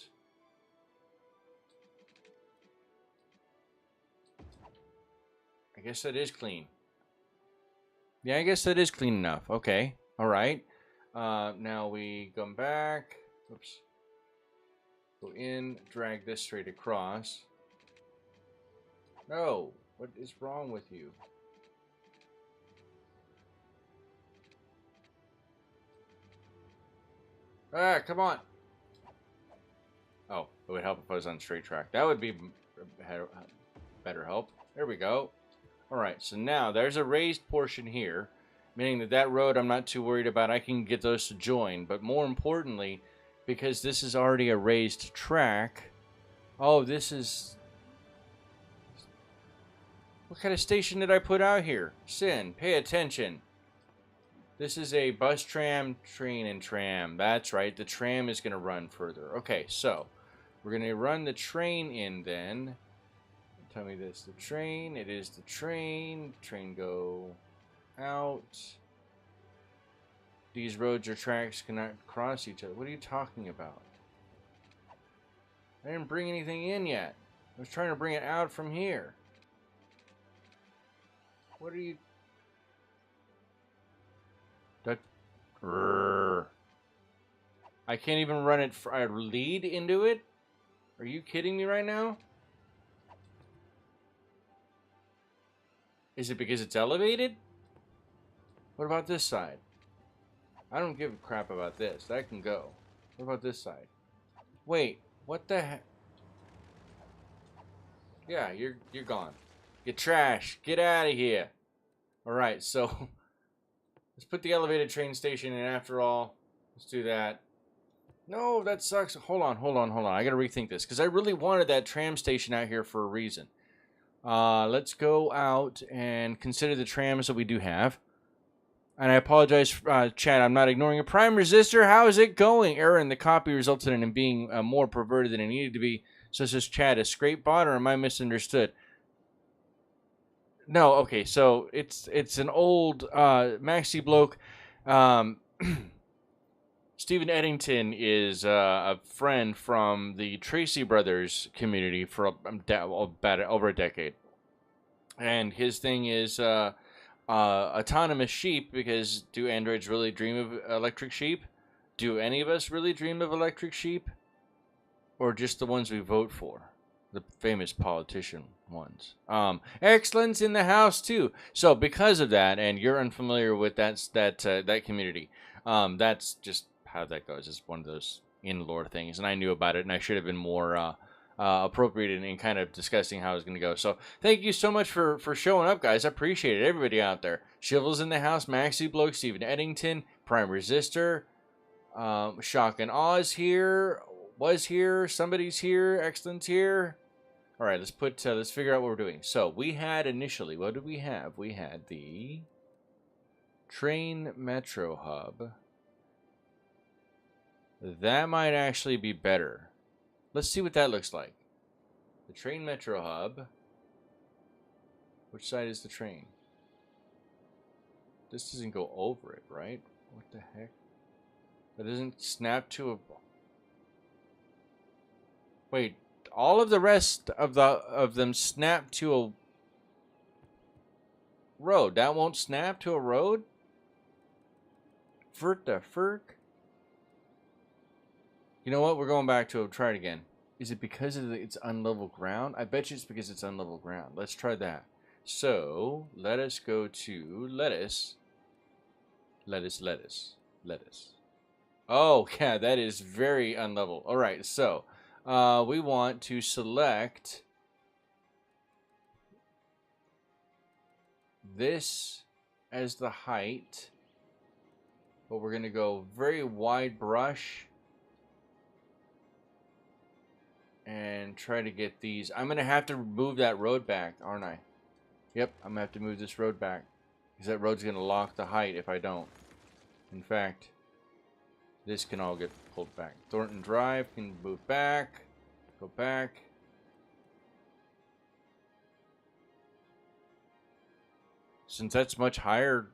I guess that is clean. Yeah, I guess that is clean enough. Okay. All right. Now we come back. Oops. Go in, drag this straight across. No, what is wrong with you? Ah, come on. Oh, it would help if I was on straight track. That would be better help. There we go. All right, so now there's a raised portion here, meaning that road I'm not too worried about. I can get those to join, but more importantly, because this is already a raised track. Oh, this is... What kind of station did I put out here? Sin, pay attention. This is a bus, tram, train, and tram. That's right, the tram is going to run further. Okay, so we're going to run the train in then. Tell me this, the train, it is the train. Train go out. These roads or tracks cannot cross each other. What are you talking about? I didn't bring anything in yet. I was trying to bring it out from here. What are you... That... I can't even run it... I lead into it? Are you kidding me right now? Is it because it's elevated? What about this side? I don't give a crap about this. That can go. What about this side? Wait, what the heck? Yeah, you're gone. Get trash. Get out of here. Alright, so let's put the elevated train station in after all. Let's do that. No, that sucks. Hold on. I gotta rethink this, because I really wanted that tram station out here for a reason. Let's go out and consider the trams that we do have. And I apologize, chat, I'm not ignoring a prime resistor. How is it going? Error in the copy resulted in it being more perverted than it needed to be. So says chat, a scrape bot, or am I misunderstood? No, okay, so it's an old maxi bloke. Um, Stephen Eddington is a friend from the Tracy Brothers community for about over a decade, and his thing is autonomous sheep. Because do androids really dream of electric sheep? Do any of us really dream of electric sheep, or just the ones we vote for? The famous politician ones. Excellence in the house too. So because of that, and you're unfamiliar with that community, that's just how that goes. It's one of those in lore things, and I knew about it, and I should have been more appropriate in kind of discussing how it's going to go. So thank you so much for showing up, guys. I appreciate it. Everybody out there, Shivel's in the house, Maxi Bloke, Stephen Eddington, Prime Resistor, Shock and Awe is here. Was here. Somebody's here. Excellent's here. All right, let's figure out what we're doing. So we had initially, what did we have? We had the train metro hub. That might actually be better. Let's see what that looks like. The train metro hub. Which side is the train? This doesn't go over it, right? What the heck? That doesn't snap to a... Wait, all of the rest of them snap to a road. That won't snap to a road? Furt the furk? You know what? We're going back to it. Try it again. Is it because of it's unlevel ground? I bet you it's because it's unlevel ground. Let's try that. So, let us go to lettuce. Lettuce. Oh, yeah, that is very unlevel. All right, so we want to select this as the height, but we're going to go very wide brush and try to get these. I'm going to have to move that road back, aren't I? Yep, I'm going to have to move this road back because that road's going to lock the height if I don't. In fact, this can all get pulled back. Thornton Drive can move back. Go back. Since that's much higher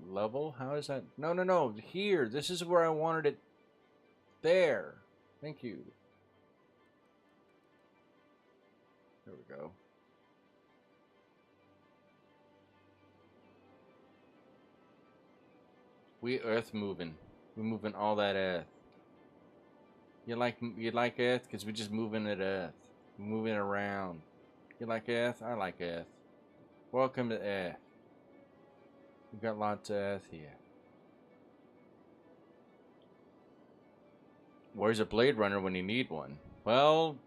level, how is that? No. Here. This is where I wanted it. There. Thank you. There we go. We earth moving. We're moving all that earth. You like earth? Because we're just moving it earth. We're moving it around. You like earth? I like earth. Welcome to earth. We've got lots of earth here. Where's a Blade Runner when you need one? Well,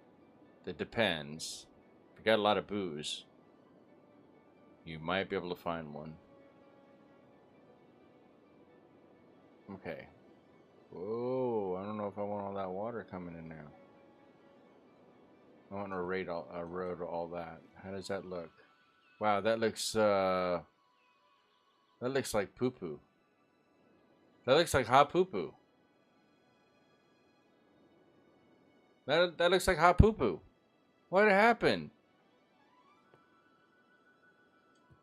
it depends. If you got a lot of booze, you might be able to find one. Okay. Whoa, I don't know if I want all that water coming in now. I want to road all that. How does that look? Wow, that looks like poo-poo. That looks like hot poo-poo. That looks like hot poo-poo. What happened?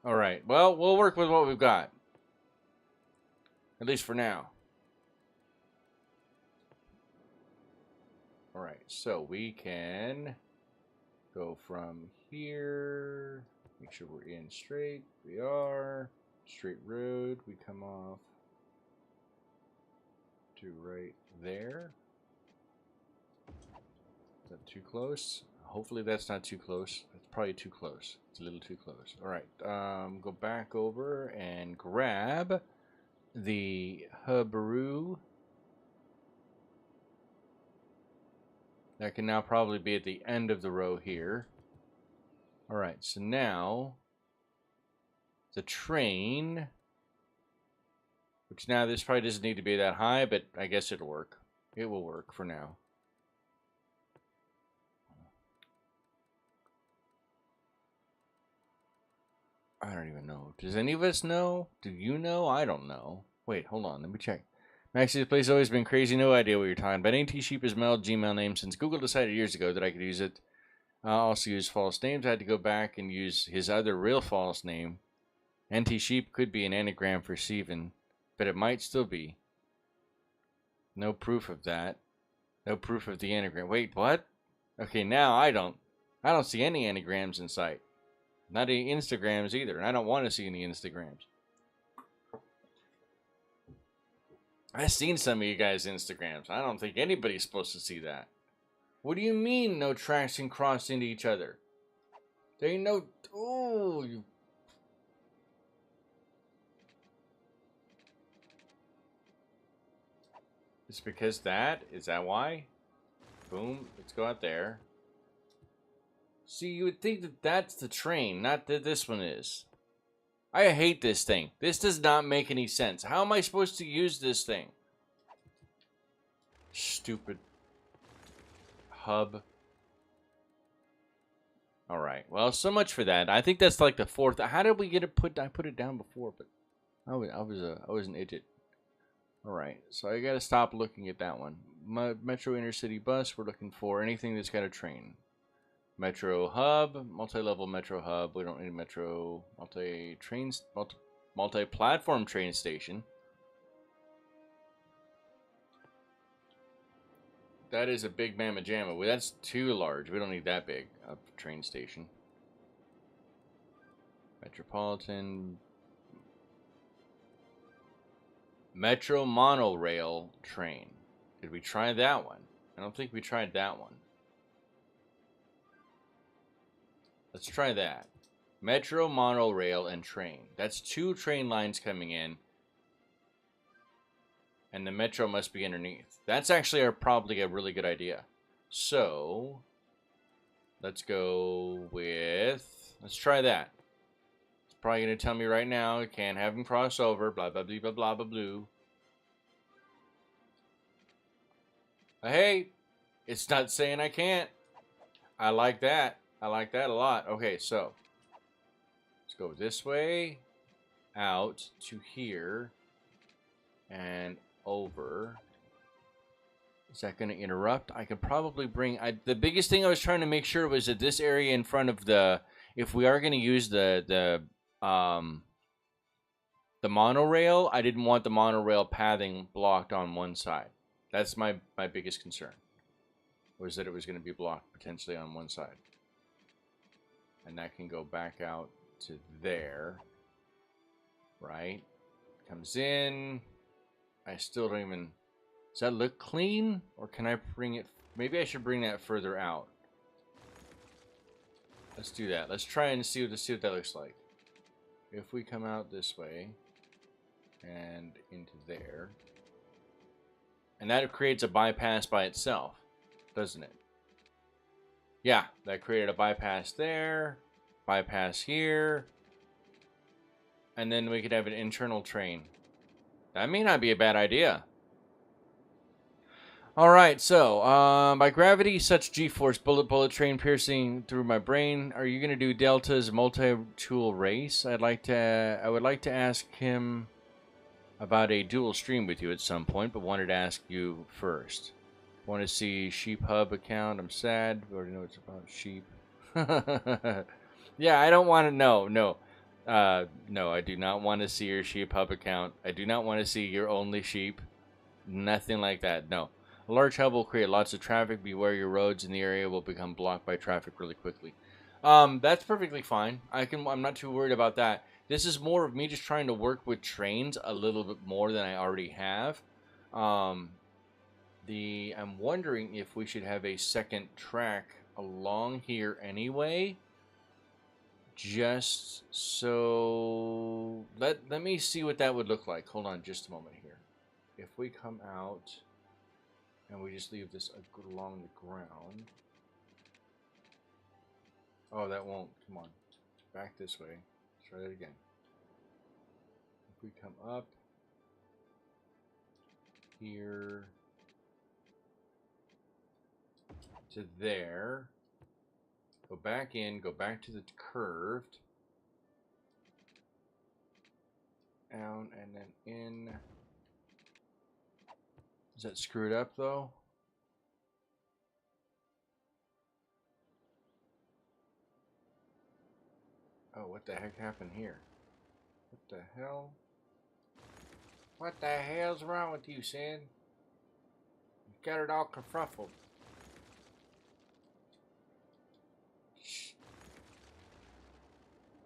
Alright, well, we'll work with what we've got. At least for now. Alright, so we can go from here. Make sure we're in straight. We are. Straight road. We come off to right there. Is that too close? Hopefully that's not too close. That's probably too close. It's a little too close. Alright, go back over and grab the Hubbaroo. That can now probably be at the end of the row here. Alright, so now the train, which now this probably doesn't need to be that high, but I guess it'll work. It will work for now. I don't even know. Does any of us know? Do you know? I don't know. Wait, hold on. Let me check. Maxi, this place has always been crazy. No idea what you're talking about. AT Sheep is my old Gmail name since Google decided years ago that I could use it Also use false names. I had to go back and use his other real false name. NT Sheep could be an anagram for Steven, but it might still be. No proof of that. No proof of the anagram. Wait, what? Okay, now I don't see any anagrams in sight. Not any Instagrams either, and I don't want to see any Instagrams. I've seen some of you guys' Instagrams. I don't think anybody's supposed to see that. What do you mean no tracks can cross into each other? There ain't no... Oh, you... It's because that? Is that why? Boom. Let's go out there. See, you would think that that's the train, not that this one is. I hate this thing. This does not make any sense. How am I supposed to use this thing? Stupid hub. Alright, well, so much for that. I think that's like the fourth. How did we get it put? I put it down before, but I was an idiot. Alright, so I gotta stop looking at that one. Metro Intercity Bus, we're looking for anything that's got a train. Metro Hub, multi-level Metro Hub. We don't need Metro multi-platform train station. That is a big mamma jamma. Well, that's too large. We don't need that big of a train station. Metropolitan. Metro monorail train. Did we try that one? I don't think we tried that one. Let's try that. Metro monorail and train. That's 2 train lines coming in. And the metro must be underneath. That's actually probably a really good idea. So, let's go with... Let's try that. It's probably going to tell me right now, you can't have them cross over, blah, blah, blah, blah, blah, blah, blue. Hey, it's not saying I can't. I like that. I like that a lot. Okay, so, let's go this way, out to here, and over. Is that going to interrupt? I could probably bring... the biggest thing I was trying to make sure was that this area in front of the... If we are going to use the monorail, I didn't want the monorail pathing blocked on one side. That's my biggest concern. Was that it was going to be blocked potentially on one side. And that can go back out to there. Right? Comes in... I still don't even... Does that look clean? Or can I bring it... Maybe I should bring that further out. Let's do that. Let's try and see what that looks like. If we come out this way... And into there... And that creates a bypass by itself. Doesn't it? Yeah, that created a bypass there. Bypass here. And then we could have an internal train. That may not be a bad idea. Alright, so, by gravity, such G-force, bullet train piercing through my brain. Are you going to do Delta's multi-tool race? I would like to ask him about a dual stream with you at some point, but wanted to ask you first. Want to see Sheep Hub account? I'm sad. We already know it's about sheep. Yeah, I don't want to know. No. No, I do not want to see your Sheep Hub account. I do not want to see your only sheep. Nothing like that. No. A large hub will create lots of traffic. Beware your roads in the area will become blocked by traffic really quickly. That's perfectly fine. I'm not too worried about that. This is more of me just trying to work with trains a little bit more than I already have. I'm wondering if we should have a second track along here anyway. Just so... Let me see what that would look like. Hold on just a moment here. If we come out and we just leave this along the ground... Oh, that won't. Come on. Back this way. Let's try that again. If we come up here to there... Go back in, go back to the curved. Down and then in. Is that screwed up though? Oh, what the heck happened here? What the hell? What the hell's wrong with you, Sin? You got it all kerfuffled.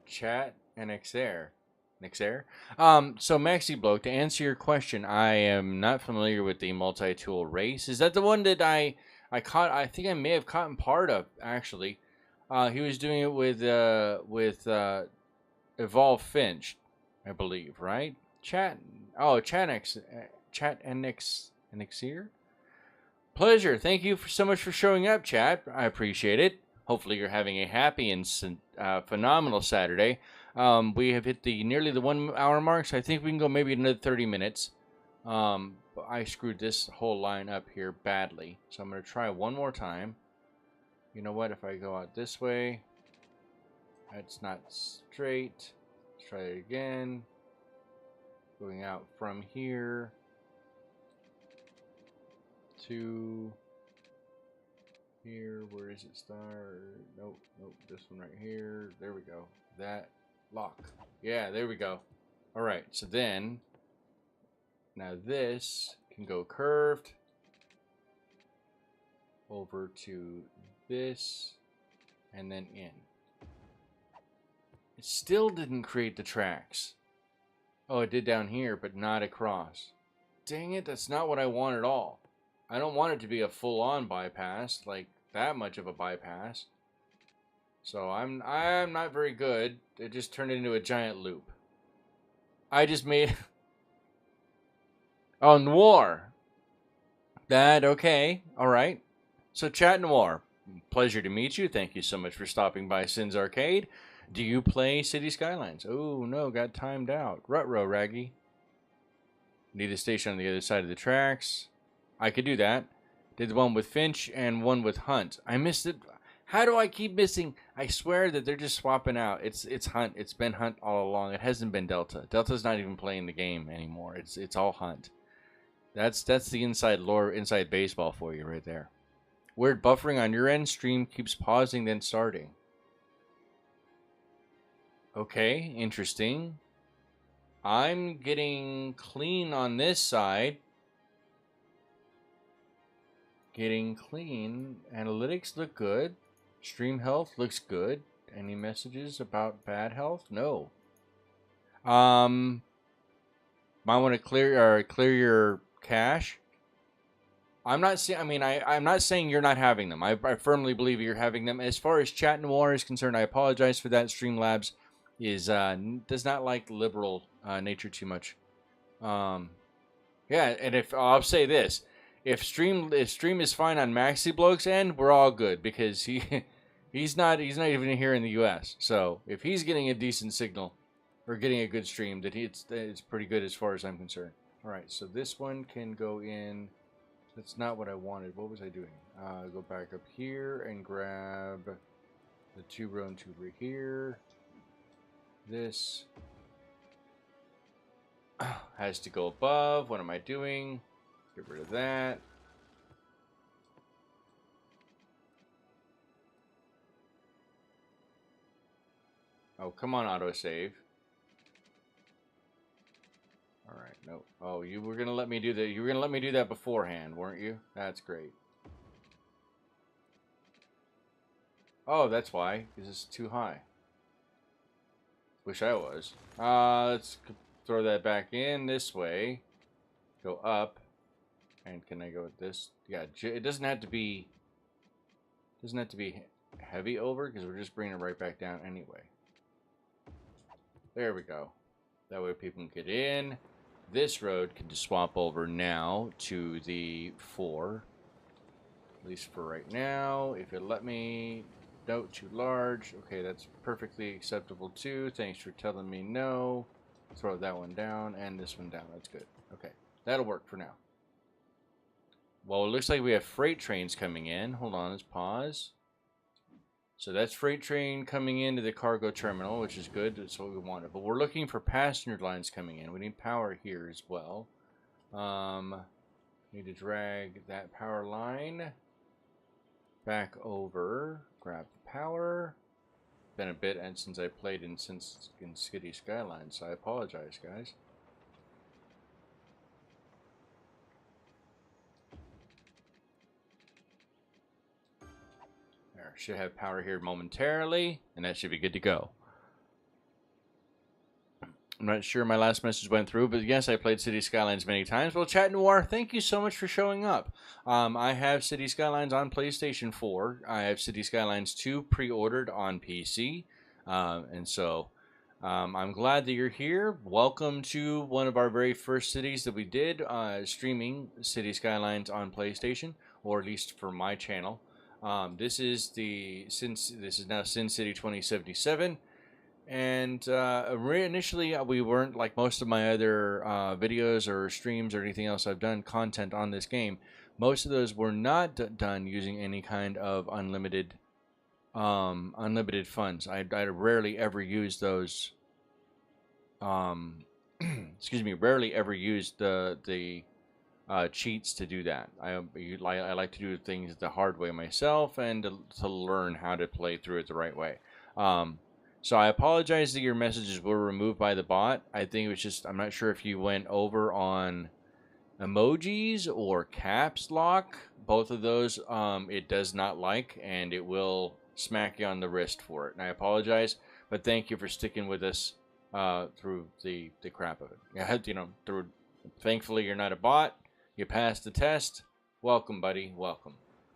Chat and Xair. So Maxi Bloke, to answer your question, I am not familiar with the multi-tool race. Is that the one that I caught? I think I may have caught part of, actually. He was doing it with Evolve Finch, I believe, right? Chat and Nixir. Pleasure. Thank you so much for showing up, chat. I appreciate it. Hopefully you're having a happy and phenomenal Saturday. We have hit nearly the 1 hour mark, so I think we can go maybe another 30 minutes. But I screwed this whole line up here badly, so I'm going to try one more time. You know what? If I go out this way, that's not straight. Let's try it again. Going out from here to here. Where is it start? Nope, this one right here. There we go. That lock. Yeah, there we go. Alright, so then now this can go curved over to this and then in. It still didn't create the tracks. Oh, it did down here, but not across. Dang it, that's not what I want at all. I don't want it to be a full-on bypass, like that much of a bypass. So I'm not very good. It just turned into a giant loop. I just made Oh, Noir. Okay. Alright. So Chat Noir, pleasure to meet you. Thank you so much for stopping by Sin's Arcade. Do you play Cities Skylines? Oh, no, got timed out. Rutro, Raggy. Need a station on the other side of the tracks. I could do that. Did the one with Finch and one with Hunt. I missed it. How do I keep missing? I swear that they're just swapping out. It's Hunt. It's been Hunt all along. It hasn't been Delta. Delta's not even playing the game anymore. It's all Hunt. That's the inside lore, inside baseball for you right there. Weird buffering on your end. Stream keeps pausing, then starting. Okay, interesting. I'm getting clean on this side. Getting clean. Analytics look good. Stream health looks good. Any messages about bad health? No. Might want to clear your cache. I'm not saying. I mean, I'm not saying you're not having them. I firmly believe you're having them. As far as Chat Noir is concerned, I apologize for that. Streamlabs does not like liberal nature too much. Yeah, and if I'll say this, if stream is fine on Maxi Bloke's end, we're all good because he's not even here in the U.S. So if he's getting a decent signal or getting a good stream, that it's pretty good as far as I'm concerned. All right, so this one can go in. That's not what I wanted. What was I doing? Go back up here and grab the 2 row and 2 right here. This has to go above. What am I doing? Get rid of that. Oh, come on, autosave. All right, no. Oh, you were gonna let me do that. You were gonna let me do that beforehand, weren't you? That's great. Oh, that's why. Because it's too high. Wish I was. Let's throw that back in this way. Go up. And can I go with this? Yeah, it doesn't have to be heavy over because we're just bringing it right back down anyway. There we go. That way people can get in. This road can just swap over now to the 4. At least for right now. If it let me. Note too large. Okay, that's perfectly acceptable too. Thanks for telling me no. Throw that one down and this one down. That's good. Okay, that'll work for now. Well, it looks like we have freight trains coming in. Hold on, let's pause. So that's freight train coming into the cargo terminal, which is good. That's what we wanted. But we're looking for passenger lines coming in. We need power here as well. Need to drag that power line back over. Grab the power. been a bit and since I played in Cities Skylines, so I apologize, guys. There, should have power here momentarily, and that should be good to go. I'm not sure my last message went through, but yes, I played Cities Skylines many times. Well, Chat Noir, thank you so much for showing up. I have Cities Skylines on PlayStation 4. I have Cities Skylines 2 pre-ordered on PC. And so I'm glad that you're here. Welcome to one of our very first cities that we did, streaming Cities Skylines on PlayStation, or at least for my channel. This is now SynCity 2077. And initially, we weren't, like most of my other videos or streams or anything else I've done, content on this game. Most of those were not done using any kind of unlimited funds. I rarely ever used those. Excuse me, rarely ever used the cheats to do that. I like to do things the hard way myself and to learn how to play through it the right way. So I apologize that your messages were removed by the bot. I think it was just, I'm not sure if you went over on emojis or caps lock. Both of those it does not like, and it will smack you on the wrist for it. And I apologize, but thank you for sticking with us through the crap of it. You know, thankfully you're not a bot. You passed the test. Welcome, buddy. Welcome.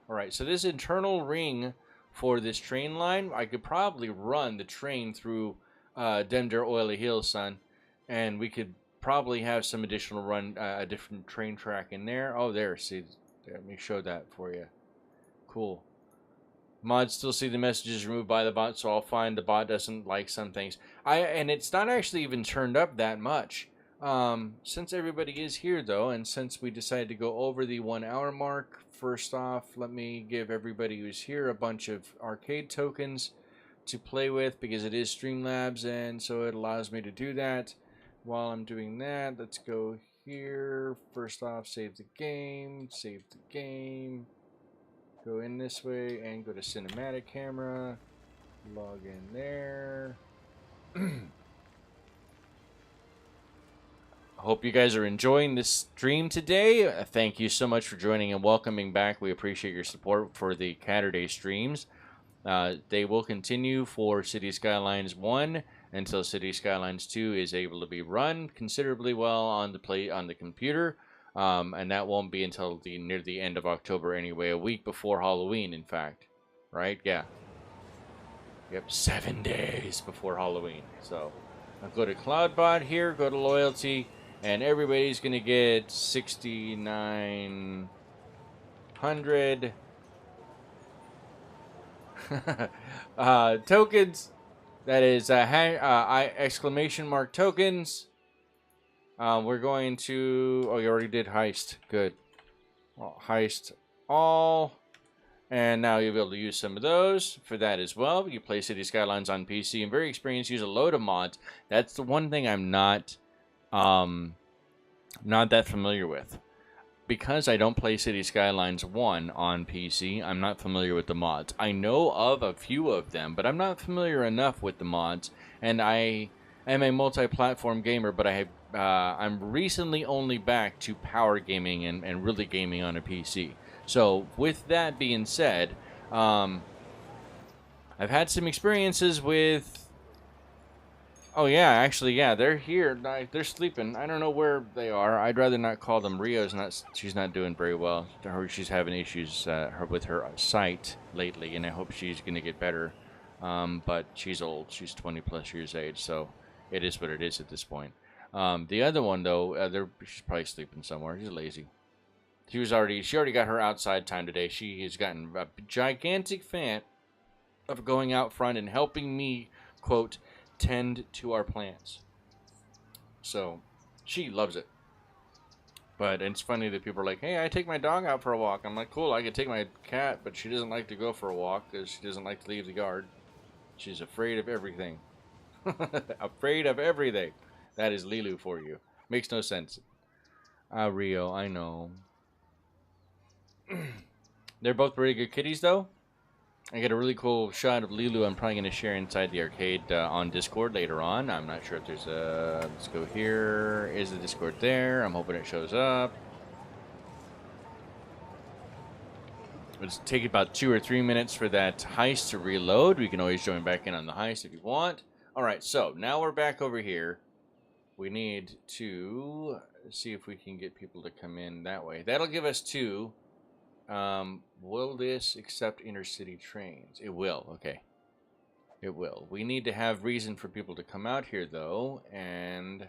All right, so this internal ring for this train line, I could probably run the train through Demder Oily Hills, son, and we could probably have some additional a different train track in there. Oh, there, see, let me show that for you. Cool. Mods still see the messages removed by the bot, so I'll find the bot doesn't like some things. And it's not actually even turned up that much. Since everybody is here, though, and since we decided to go over the 1 hour mark, first off, let me give everybody who's here a bunch of arcade tokens to play with, because it is Streamlabs, and so it allows me to do that. While I'm doing that, let's go here. First off, save the game, go in this way, and go to cinematic camera, log in there. I hope you guys are enjoying this stream today. Thank you so much for joining and welcoming back. We appreciate your support for the Caturday streams. They will continue for Cities Skylines 1 until Cities Skylines 2 is able to be run considerably well on the computer. And that won't be until near the end of October anyway, a week before Halloween, in fact. Right? Yeah. Yep, 7 days before Halloween. So I'll go to Cloudbot here, go to Loyalty, and everybody's going to get 6,900 tokens. That is exclamation mark tokens. We're going to... Oh, you already did heist. Good. Well, heist all. And now you'll be able to use some of those for that as well. You play Cities Skylines on PC and very experienced. Use a load of mods. That's the one thing I'm not that familiar with. Because I don't play Cities Skylines 1 on PC, I'm not familiar with the mods. I know of a few of them, but I'm not familiar enough with the mods. And I am a multi-platform gamer, but I'm recently only back to power gaming and really gaming on a PC. So, with that being said, I've had some experiences with... Oh, yeah, actually, yeah, they're here. They're sleeping. I don't know where they are. I'd rather not call them. She's not doing very well. She's having issues with her sight lately, and I hope she's going to get better. But she's old. She's 20-plus years age, so it is what it is at this point. The other one, though, she's probably sleeping somewhere. She's lazy. She already got her outside time today. She has gotten a gigantic fan of going out front and helping me, quote, tend to our plants. So, she loves it. But it's funny that people are like, hey, I take my dog out for a walk. I'm like, cool, I could take my cat, but she doesn't like to go for a walk because she doesn't like to leave the yard. She's afraid of everything. Afraid of everything. That is Lilu for you. Makes no sense. Rio, I know. They're both pretty good kitties, though. I get a really cool shot of Lilu. I'm probably going to share inside the arcade on Discord later on. I'm not sure if there's a... Let's go here. Is the Discord there? I'm hoping it shows up. It'll take about 2 or 3 minutes for that heist to reload. We can always join back in on the heist if you want. Alright, so now we're back over here. We need to see if we can get people to come in that way. That'll give us 2. Will this accept intercity trains? It will, okay. It will. We need to have reason for people to come out here, though, and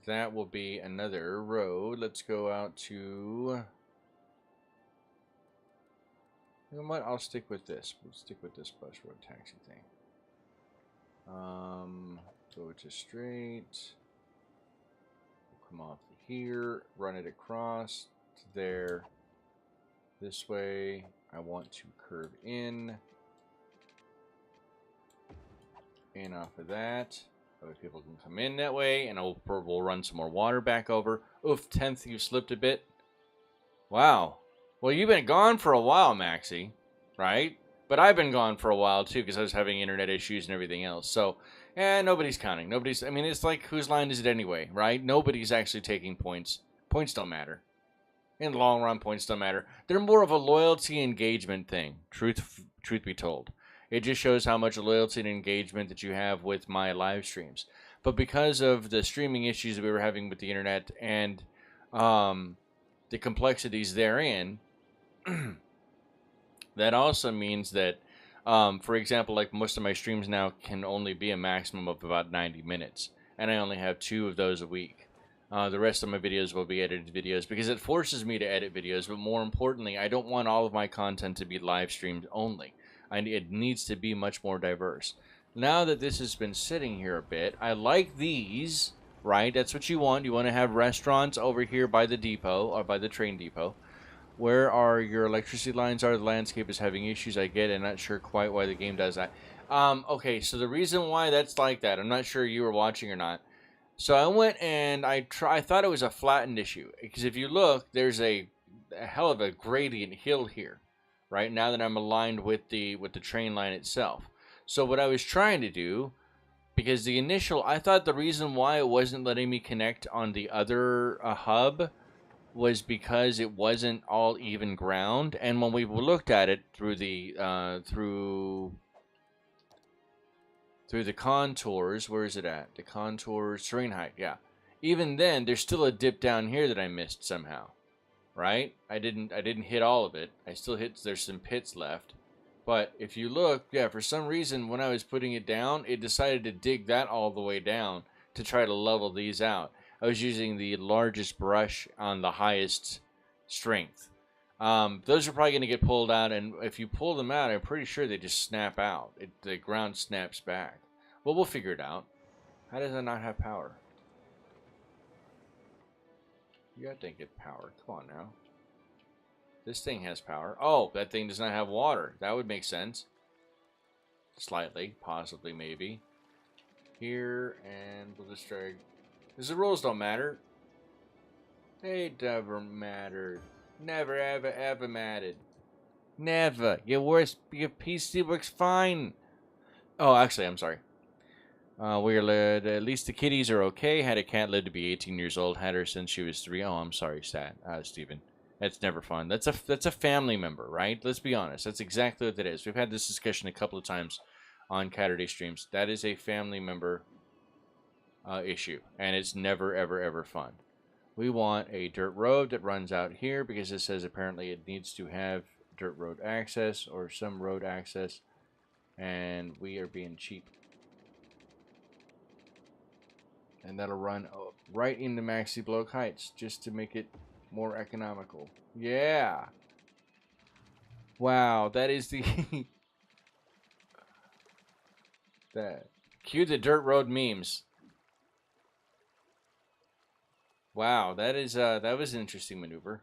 that will be another road. Let's go out to... You know what? I'll stick with this. We'll stick with this bus road taxi thing. Go to straight. We'll come off here, run it across to there. This way, I want to curve in off of that. Other people can come in that way, and we'll run some more water back over. Oof, 10th, you slipped a bit. Wow. Well, you've been gone for a while, Maxie, right? But I've been gone for a while, too, because I was having internet issues and everything else. So, nobody's counting. Nobody's, I mean, it's like, whose line is it anyway, right? Nobody's actually taking points. Points don't matter. In the long run, points don't matter. They're more of a loyalty engagement thing, truth be told. It just shows how much loyalty and engagement that you have with my live streams. But because of the streaming issues that we were having with the internet and the complexities therein, that also means that, for example, like most of my streams now can only be a maximum of about 90 minutes. And I only have 2 of those a week. The rest of my videos will be edited videos because it forces me to edit videos. But more importantly, I don't want all of my content to be live streamed only. It needs to be much more diverse. Now that this has been sitting here a bit, I like these, right? That's what you want. You want to have restaurants over here by the depot or by the train depot. Where are your electricity lines? The landscape is having issues. I get it. I'm not sure quite why the game does that. Okay, so the reason why that's like that, I'm not sure you were watching or not. So I went and I thought it was a flattened issue. Because if you look, there's a hell of a gradient hill here. Right now that I'm aligned with the train line itself. So what I was trying to do, because the initial, I thought the reason why it wasn't letting me connect on the other hub was because it wasn't all even ground. And when we looked at it through the through the contours, where is it at? The contours, terrain height, yeah. Even then, there's still a dip down here that I missed somehow. Right? I didn't hit all of it. I still hit, there's some pits left. But if you look, yeah, for some reason when I was putting it down, it decided to dig that all the way down to try to level these out. I was using the largest brush on the highest strength. Those are probably going to get pulled out, and if you pull them out, I'm pretty sure they just snap out. The ground snaps back. Well, we'll figure it out. How does that not have power? You gotta think it power. Come on now. This thing has power. Oh, that thing does not have water. That would make sense. Slightly. Possibly, maybe. Here, and we'll just drag. Because the rules don't matter. They never mattered. Never, ever, ever mattered. Never. Your PC works fine. Oh, actually, I'm sorry. At least the kitties are okay. Had a cat live to be 18 years old. Had her since she was 3. Oh, I'm sorry, Steven. That's never fun. That's a family member, right? Let's be honest. That's exactly what it is. We've had this discussion a couple of times on Caturday streams. That is a family member issue, and it's never, ever, ever fun. We want a dirt road that runs out here because it says apparently it needs to have dirt road access or some road access, and we are being cheap. And that'll run right into Maxi Block Heights just to make it more economical. Yeah. Wow, that is the that. Cue the dirt road memes. Wow, that was an interesting maneuver.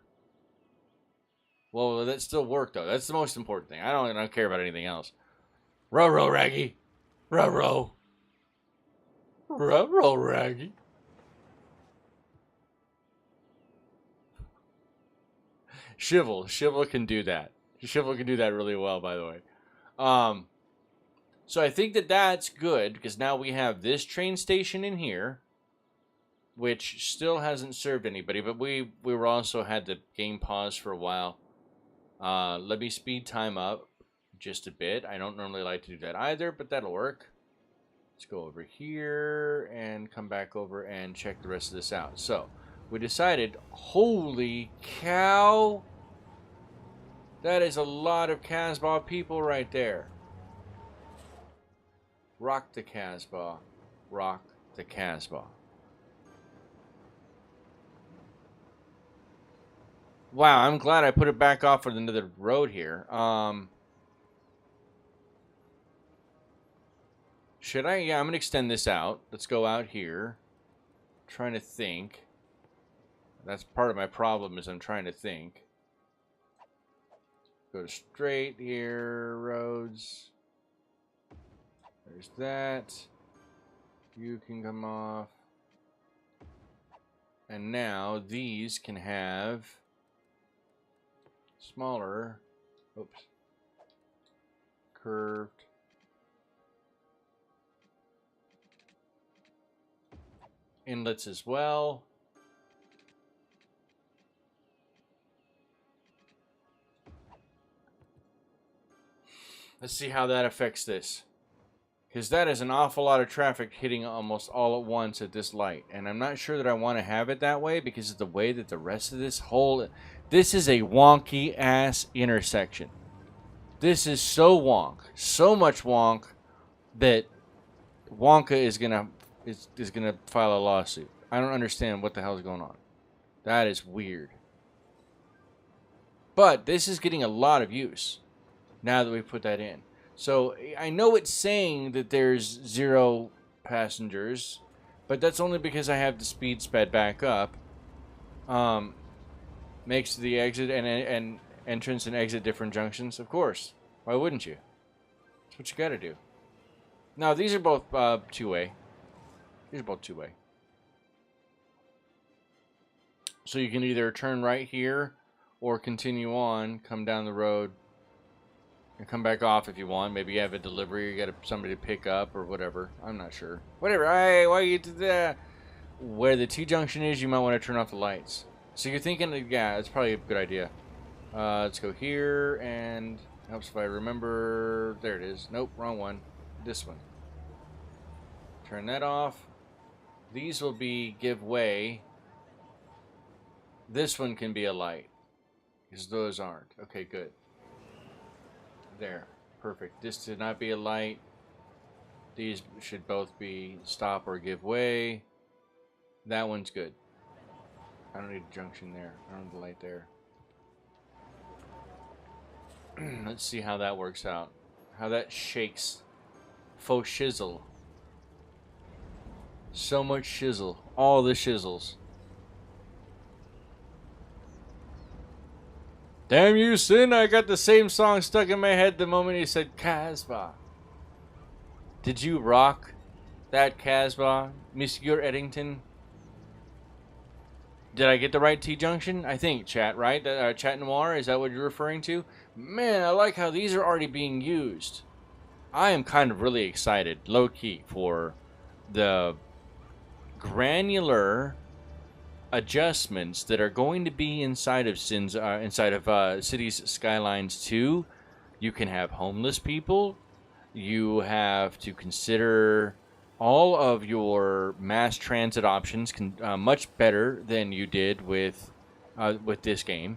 Well, that still worked though. That's the most important thing. I don't care about anything else. Row, Raggy. Row. Row, Raggy. Shivel can do that. Shovel can do that really well, by the way. So I think that that's good, because now we have this train station in here, which still hasn't served anybody, but we were also had the game pause for a while. Let me speed time up just a bit. I don't normally like to do that either, but that'll work. Let's go over here and come back over and check the rest of this out. So, we decided, holy cow, that is a lot of Casbah people right there. Rock the Casbah. Rock the Casbah. Wow, I'm glad I put it back off for another road here. Should I? Yeah, I'm going to extend this out. Let's go out here. I'm trying to think. That's part of my problem, is I'm trying to think. Go straight here, roads. There's that. You can come off. And now these can have smaller, oops, curved inlets as well. Let's see how that affects this. Because that is an awful lot of traffic hitting almost all at once at this light. And I'm not sure that I want to have it that way because of the way that the rest of this whole... This is a wonky-ass intersection. This is so wonk. So much wonk that Wonka is gonna file a lawsuit. I don't understand what the hell is going on. That is weird. But this is getting a lot of use now that we put that in. So I know it's saying that there's 0 passengers, but that's only because I have the speed sped back up. Makes the exit and entrance and exit different junctions, of course. Why wouldn't you? That's what you gotta do. Now these are both two-way. These are both two-way. So you can either turn right here or continue on, come down the road, and come back off if you want. Maybe you have a delivery, you got somebody to pick up or whatever. I'm not sure. Whatever. Hey, why you did that? Where the T-junction is, you might want to turn off the lights. So you're thinking, yeah, it's probably a good idea. Let's go here, and helps if I remember. There it is. Nope, wrong one. This one. Turn that off. These will be give way. This one can be a light, because those aren't. Okay, good. There. Perfect. This should not be a light. These should both be stop or give way. That one's good. I don't need a junction there. I don't need a light there. Let's see how that works out. How that shakes. Faux shizzle. So much shizzle. All the shizzles. Damn you, Sin! I got the same song stuck in my head the moment you said Casbah. Did you rock that Casbah, Monsieur Eddington? Did I get the right T-junction? I think, chat, right? Chat Noir, is that what you're referring to? Man, I like how these are already being used. I am kind of really excited, low-key, for the granular adjustments that are going to be inside of Cities Skylines 2. You can have homeless people. You have to consider all of your mass transit options much better than you did with this game.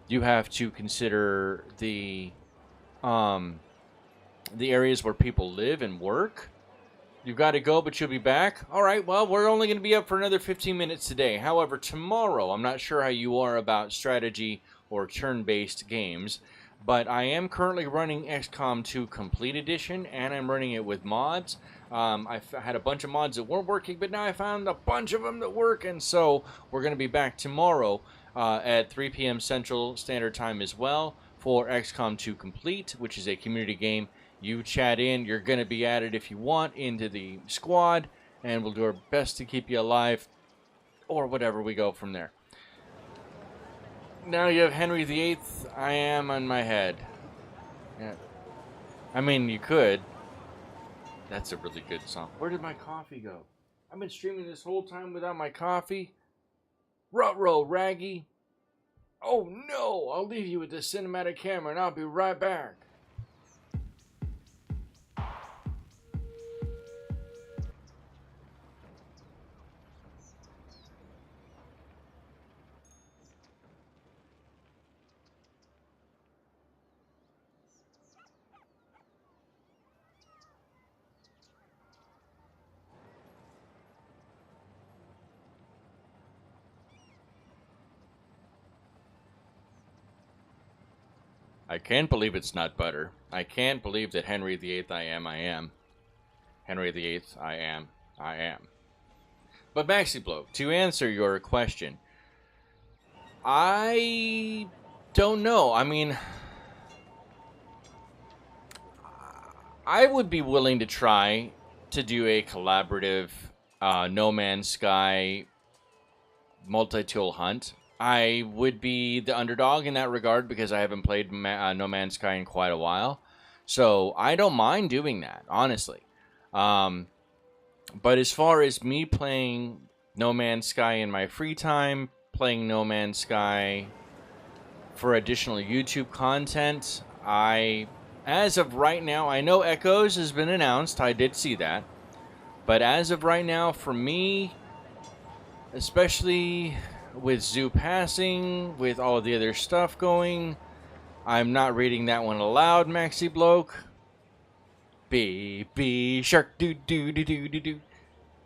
You have to consider the areas where people live and work. You've got to go, but you'll be back. All right, well, we're only going to be up for another 15 minutes today. However, tomorrow, I'm not sure how you are about strategy or turn-based games, but I am currently running XCOM 2 Complete Edition, and I'm running it with mods. I had a bunch of mods that weren't working, but now I found a bunch of them that work, and so we're going to be back tomorrow at 3 p.m. Central Standard Time as well for XCOM 2 Complete, which is a community game. You chat in, you're going to be added if you want into the squad, and we'll do our best to keep you alive, or whatever, we go from there. Now you have Henry VIII, I am on my head. Yeah. I mean, you could. That's a really good song. Where did my coffee go? I've been streaming this whole time without my coffee. Ruh-roh, Raggy. Oh no! I'll leave you with the cinematic camera and I'll be right back. I can't believe it's not butter. I can't believe that Henry VIII I am. Henry VIII I am. But Maxi Bloke, to answer your question, I don't know. I mean, I would be willing to try to do a collaborative No Man's Sky multi-tool hunt. I would be the underdog in that regard because I haven't played No Man's Sky in quite a while. So I don't mind doing that, honestly. But as far as me playing No Man's Sky in my free time, playing No Man's Sky for additional YouTube content, as of right now, I know Echoes has been announced. I did see that. But as of right now, for me, especially with Zoo passing, with all the other stuff going, I'm not reading that one aloud, Maxi Bloke. Baby shark, do do do do do do.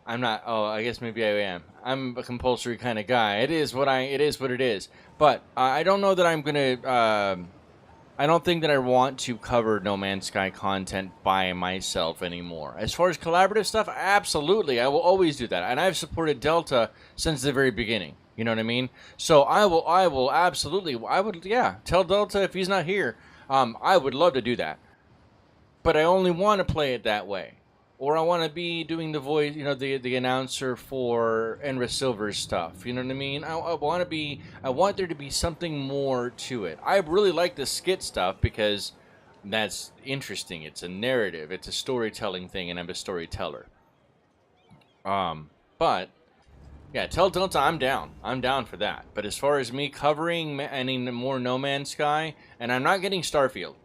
I'm not. Oh, I guess maybe I am. I'm a compulsory kind of guy. It is what it is. But I don't know that I'm gonna. I don't think that I want to cover No Man's Sky content by myself anymore. As far as collaborative stuff, absolutely, I will always do that, and I've supported Delta since the very beginning. You know what I mean? So I will absolutely. Yeah. Tell Delta if he's not here. I would love to do that. But I only want to play it that way. Or I want to be doing the voice, the announcer for Enra Silver's stuff. You know what I mean? I want there to be something more to it. I really like the skit stuff because that's interesting. It's a narrative. It's a storytelling thing, and I'm a storyteller. But yeah, tell Delta I'm down. I'm down for that. But as far as me covering any more No Man's Sky, and I'm not getting Starfield.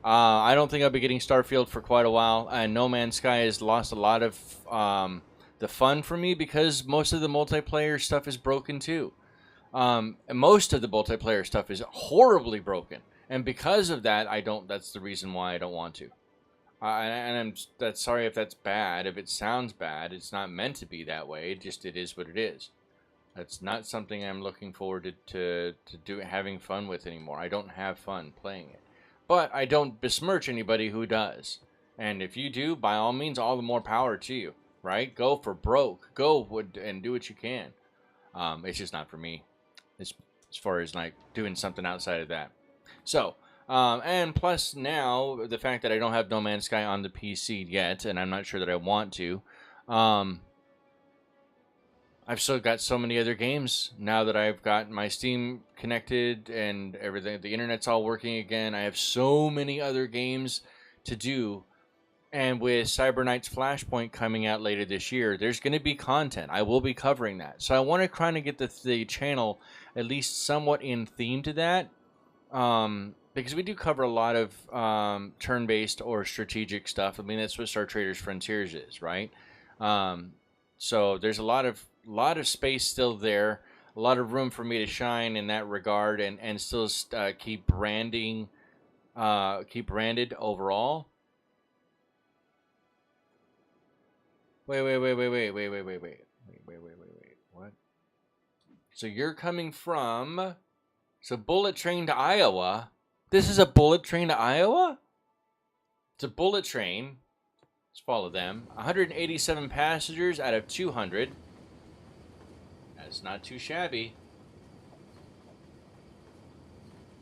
I don't think I'll be getting Starfield for quite a while, and No Man's Sky has lost a lot of the fun for me because most of the multiplayer stuff is broken too. And most of the multiplayer stuff is horribly broken, and because of that, That's the reason why I don't want to. That's sorry if that's bad. If it sounds bad, it's not meant to be that way. It is what it is. That's not something I'm looking forward to having fun with anymore. I don't have fun playing it. But I don't besmirch anybody who does. And if you do, by all means, all the more power to you, right? Go for broke. Go and do what you can. It's just not for me as far as like doing something outside of that. So, and plus now, the fact that I don't have No Man's Sky on the PC yet, and I'm not sure that I want to, I've still got so many other games now that I've got my Steam connected and everything. The internet's all working again. I have so many other games to do. And with Cyber Knight's Flashpoint coming out later this year, there's going to be content. I will be covering that. So I want to kind of get the channel at least somewhat in theme to that. Because we do cover a lot of turn-based or strategic stuff. I mean, that's what Star Traders Frontiers is, right? So there's a lot of space still there, a lot of room for me to shine in that regard, and still keep branded overall. Wait. What? So you're coming from Bullet Train to Iowa. This is a bullet train to Iowa? It's a bullet train. Let's follow them. 187 passengers out of 200. That's not too shabby.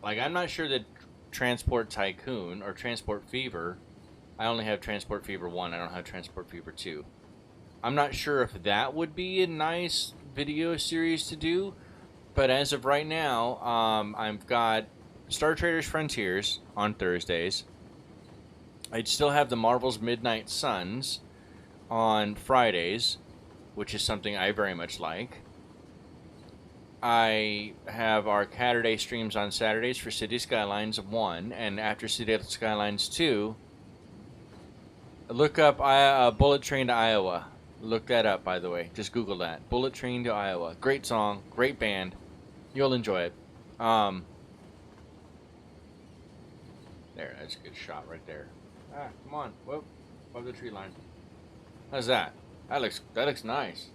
Like, I'm not sure that Transport Tycoon or Transport Fever, I only have Transport Fever 1, I don't have Transport Fever 2. I'm not sure if that would be a nice video series to do, but as of right now, I've got Star Traders Frontiers on Thursdays. I'd still have the Marvel's Midnight Suns on Fridays, which is something I very much like. I have our Caturday streams on Saturdays for Cities Skylines 1, and after Cities Skylines 2, look up Bullet Train to Iowa. Look that up, by the way. Just Google that. Bullet Train to Iowa. Great song, great band. You'll enjoy it. There, that's a good shot right there. Come on. Whoop. Above the tree line. How's that? That looks nice.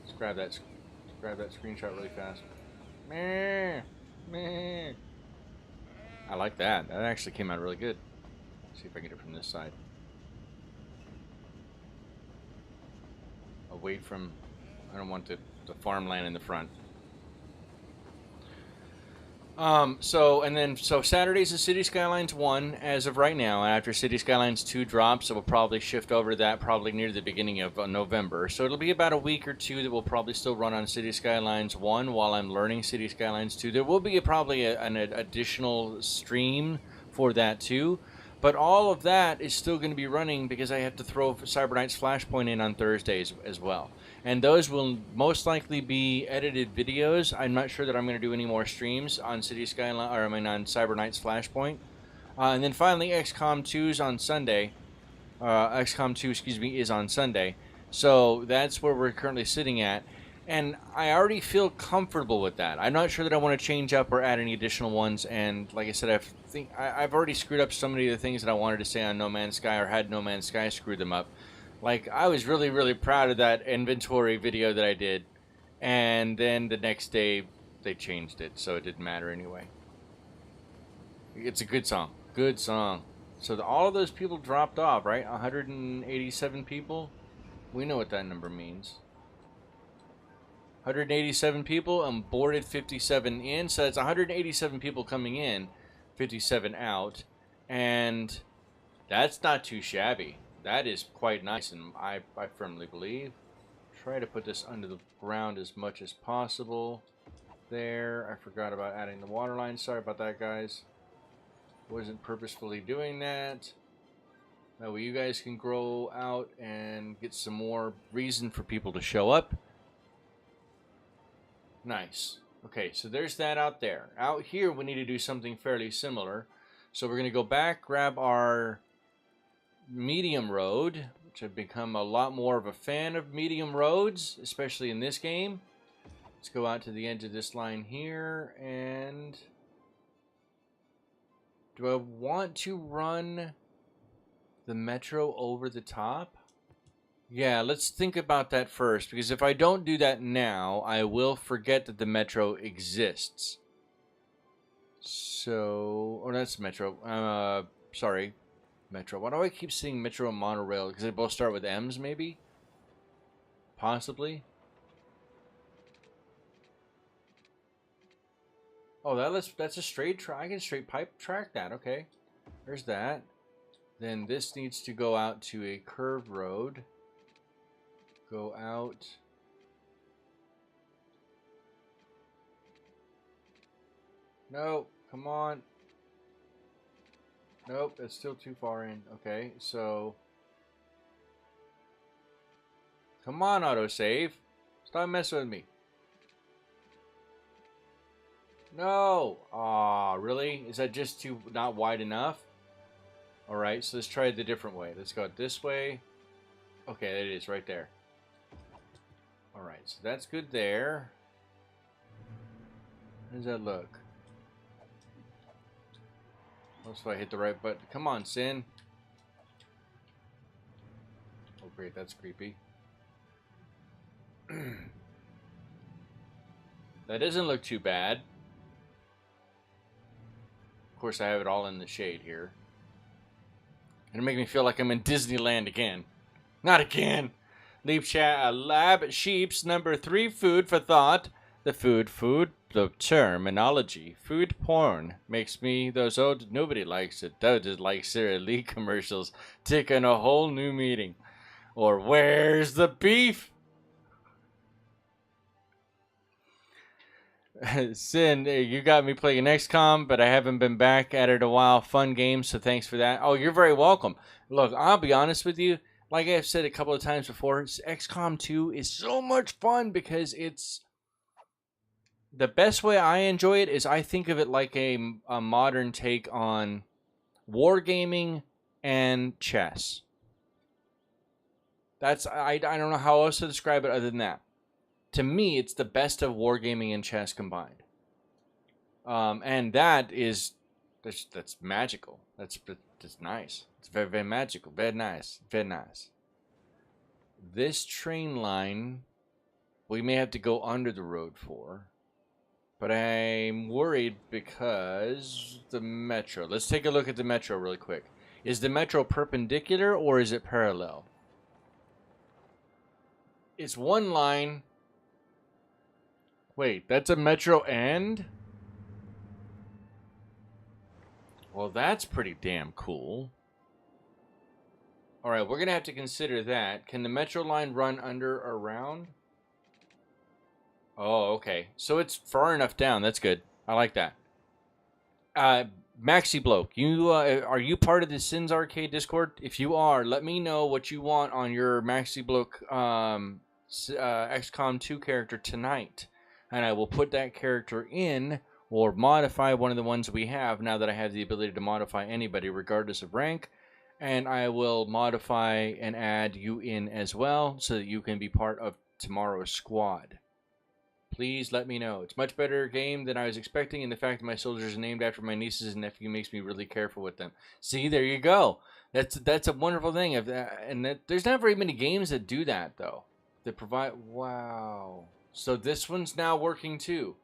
Let's grab that screenshot really fast. Meh. Meh. I like that. That actually came out really good. Let's see if I can get it from this side. Away from... I don't want the farmland in the front. So Saturday's is Cities Skylines 1 as of right now, and after Cities Skylines 2 drops, it will probably shift over to that probably near the beginning of November. So it'll be about a week or two that will probably still run on Cities Skylines 1 while I'm learning Cities Skylines 2. There will be probably an additional stream for that too, but all of that is still going to be running because I have to throw Cyber Knight's Flashpoint in on Thursdays as well. And those will most likely be edited videos. I'm not sure that I'm going to do any more streams on City Skyline, on Cyber Knight's Flashpoint. And then finally, XCOM 2 is on Sunday. XCOM 2, is on Sunday. So that's where we're currently sitting at. And I already feel comfortable with that. I'm not sure that I want to change up or add any additional ones. And like I said, I've already screwed up so many of the things that I wanted to say on No Man's Sky, or had No Man's Sky screwed them up. Like, I was really, really proud of that inventory video that I did. And then the next day, they changed it, so it didn't matter anyway. It's a good song. Good song. So all of those people dropped off, right? 187 people? We know what that number means. 187 people and boarded 57 in. So that's 187 people coming in, 57 out. And that's not too shabby. That is quite nice, and I firmly believe. Try to put this under the ground as much as possible. There, I forgot about adding the water line. Sorry about that, guys. Wasn't purposefully doing that. That way you guys can grow out and get some more reason for people to show up. Nice. Okay, so there's that out there. Out here, we need to do something fairly similar. So we're going to go back, grab our medium road, which I've become a lot more of a fan of medium roads, especially in this game. Let's go out to the edge of this line here, and do I want to run the metro over the top? Yeah, let's think about that first, because if I don't do that now, I will forget that the metro exists. So, oh, that's metro. Sorry. Metro. Why do I keep seeing Metro and Monorail? Because they both start with M's, maybe? Possibly? Oh, that's a straight track. I can straight pipe track that. Okay. There's that. Then this needs to go out to a curved road. Go out. No, come on. Nope, that's still too far in. Okay, so... Come on, autosave. Stop messing with me. No! Aw, really? Is that just too not wide enough? Alright, so let's try it the different way. Let's go this way. Okay, there it is, right there. Alright, so that's good there. How does that look? Also, I hit the right button. Come on, Sin. Oh, great. That's creepy. That doesn't look too bad. Of course, I have it all in the shade here. It'll make me feel like I'm in Disneyland again. Not again! Leap chat, lab sheeps number 3 food for thought. The the terminology. Food porn makes me, those old, nobody likes it. Just like Sarah Lee commercials, taking a whole new meaning. Or where's the beef? Sin, you got me playing XCOM, but I haven't been back at it a while. Fun game, so thanks for that. Oh, you're very welcome. Look, I'll be honest with you. Like I've said a couple of times before, XCOM 2 is so much fun because it's the best way I enjoy it is I think of it like a modern take on wargaming and chess. I don't know how else to describe it other than that. To me, it's the best of wargaming and chess combined. And that's magical. That's nice. It's very, very magical. Very nice. Very nice. This train line, we may have to go under the road for, but I'm worried because the metro. Let's take a look at the metro really quick. Is the metro perpendicular or is it parallel? It's one line. Wait, that's a metro end? Well, that's pretty damn cool. Alright, we're going to have to consider that. Can the metro line run under or around? Oh, okay. So it's far enough down. That's good. I like that. Maxi Bloke, are you part of the Sins Arcade Discord? If you are, let me know what you want on your Maxi Bloke XCOM 2 character tonight. And I will put that character in or modify one of the ones we have now that I have the ability to modify anybody regardless of rank. And I will modify and add you in as well so that you can be part of tomorrow's squad. Please let me know. It's a much better game than I was expecting, and the fact that my soldiers are named after my nieces and nephew makes me really careful with them. See, there you go. That's a wonderful thing. There's not very many games that do that, though. That provide... Wow. So this one's now working, too.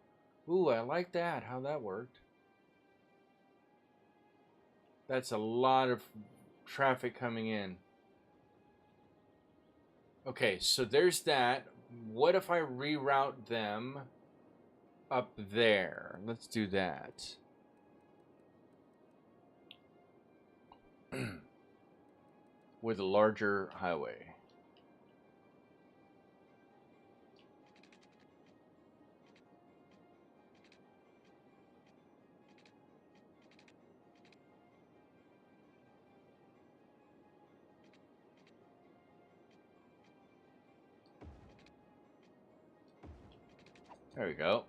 Ooh, I like that, how that worked. That's a lot of traffic coming in. Okay, so there's that. What if I reroute them up there? Let's do that. With a larger highway. There we go.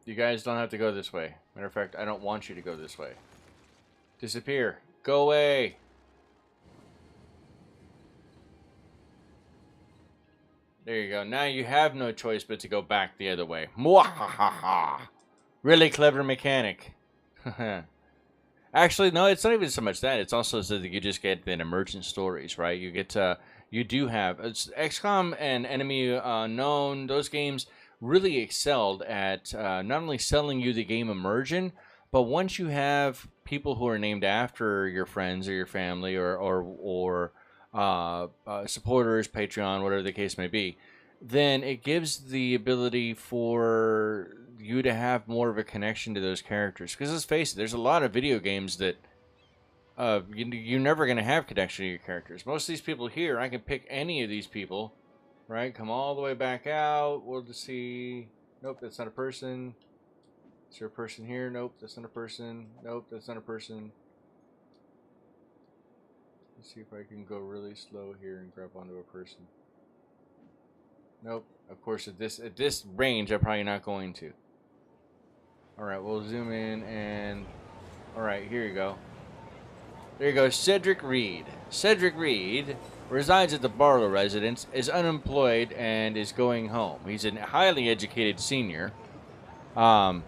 You guys don't have to go this way. Matter of fact, I don't want you to go this way. Disappear. Go away. There you go. Now you have no choice but to go back the other way. Mwahaha. Really clever mechanic. Actually, no, it's not even so much that. It's also so that you just get then emergent stories, right? You get to... You do have... XCOM and Enemy Unknown, those games... really excelled at not only selling you the game immersion, but once you have people who are named after your friends or your family or supporters, Patreon, whatever the case may be, then it gives the ability for you to have more of a connection to those characters. Because let's face it, there's a lot of video games that you're never going to have connection to your characters. Most of these people here, I can pick any of these people. Right, come all the way back out. We'll just see. Nope, that's not a person. Is there a person here? Nope, that's not a person. Nope, that's not a person. Let's see if I can go really slow here and grab onto a person. Nope. Of course, at this range, I'm probably not going to. All right, we'll zoom in and. All right, here you go. There you go, Cedric Reed. Cedric Reed resides at the Barlow residence, is unemployed, and is going home. He's a highly educated senior, and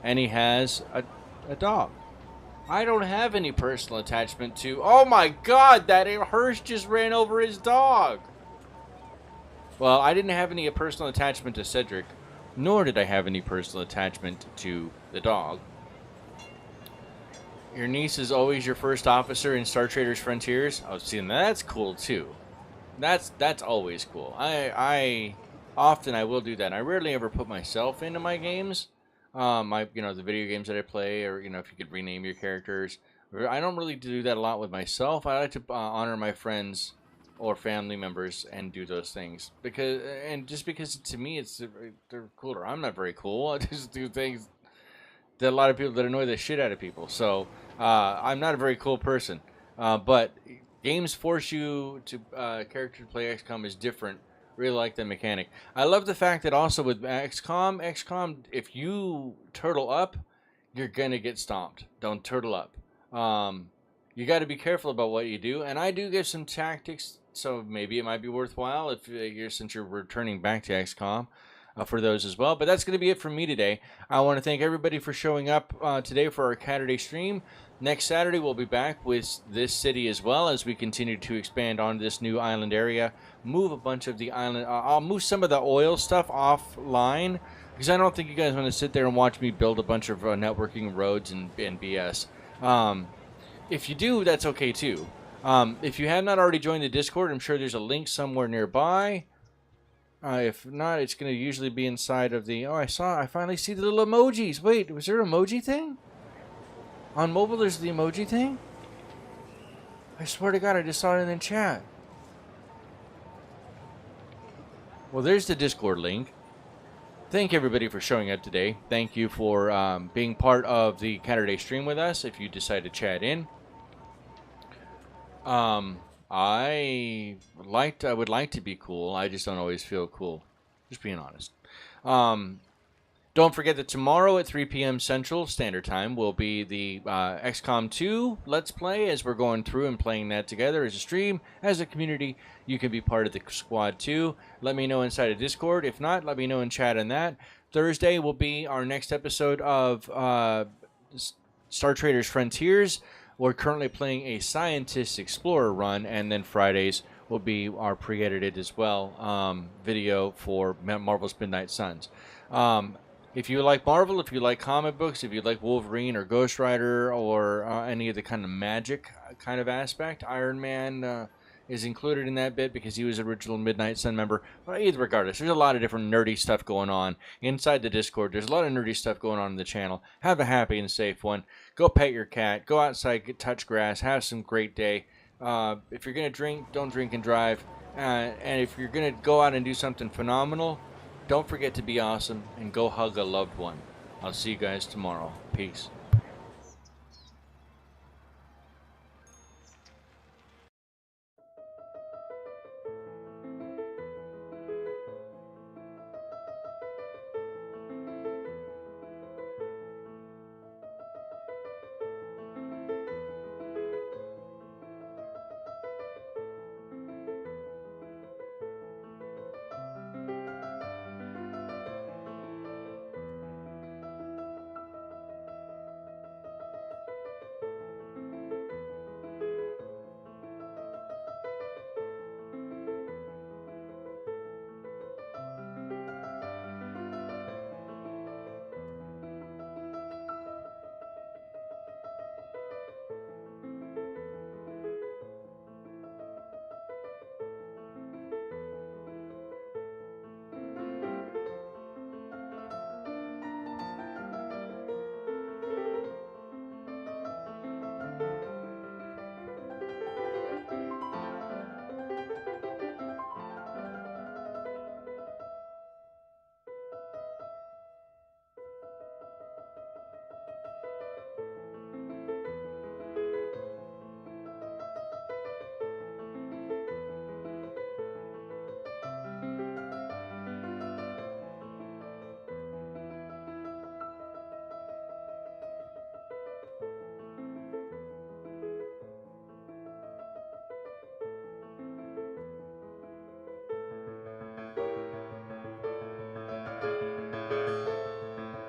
he has a dog. I don't have any personal attachment to... Oh my god, that hearse just ran over his dog! Well, I didn't have any personal attachment to Cedric, nor did I have any personal attachment to the dog. Your niece is always your first officer in Star Traders Frontiers. Oh, see, that's cool too. That's always cool. I often will do that. I rarely ever put myself into my games. The video games that I play, or if you could rename your characters. I don't really do that a lot with myself. I like to honor my friends or family members and do those things because to me they're cooler. I'm not very cool. I just do things that a lot of people that annoy the shit out of people. So I'm not a very cool person. But games force you to character to play XCOM is different. Really like the mechanic. I love the fact that also with XCOM, if you turtle up, you're gonna get stomped. Don't turtle up. You got to be careful about what you do, and I do give some tactics. So maybe it might be worthwhile if since you're returning back to XCOM. For those as well. But that's going to be it from me today. I want to thank everybody for showing up today for our Caturday stream. Next Saturday, we'll be back with this city as well as we continue to expand on this new island area. Move a bunch of the island. I'll move some of the oil stuff offline because I don't think you guys want to sit there and watch me build a bunch of networking roads and BS. If you do, that's okay too. If you have not already joined the Discord, I'm sure there's a link somewhere nearby. If not, it's going to usually be inside of the... Oh, I finally see the little emojis. Wait, was there an emoji thing? On mobile, there's the emoji thing? I swear to God, I just saw it in the chat. Well, there's the Discord link. Thank everybody for showing up today. Thank you for being part of the Caturday stream with us if you decide to chat in. I would like to be cool. I just don't always feel cool. Just being honest. Don't forget that tomorrow at 3 p.m. Central Standard Time will be the XCOM 2 Let's Play as we're going through and playing that together as a stream, as a community. You can be part of the squad too. Let me know inside of Discord. If not, let me know in chat on that. Thursday will be our next episode of Star Traders Frontiers. We're currently playing a Scientist Explorer run, and then Fridays will be our pre-edited as well video for Marvel's Midnight Suns. If you like Marvel, if you like comic books, if you like Wolverine or Ghost Rider or any of the kind of magic kind of aspect, Iron Man is included in that bit because he was an original Midnight Sun member. But either regardless, there's a lot of different nerdy stuff going on inside the Discord. There's a lot of nerdy stuff going on in the channel. Have a happy and safe one. Go pet your cat. Go outside, touch grass. Have some great day. If you're going to drink, don't drink and drive. And if you're going to go out and do something phenomenal, don't forget to be awesome and go hug a loved one. I'll see you guys tomorrow. Peace.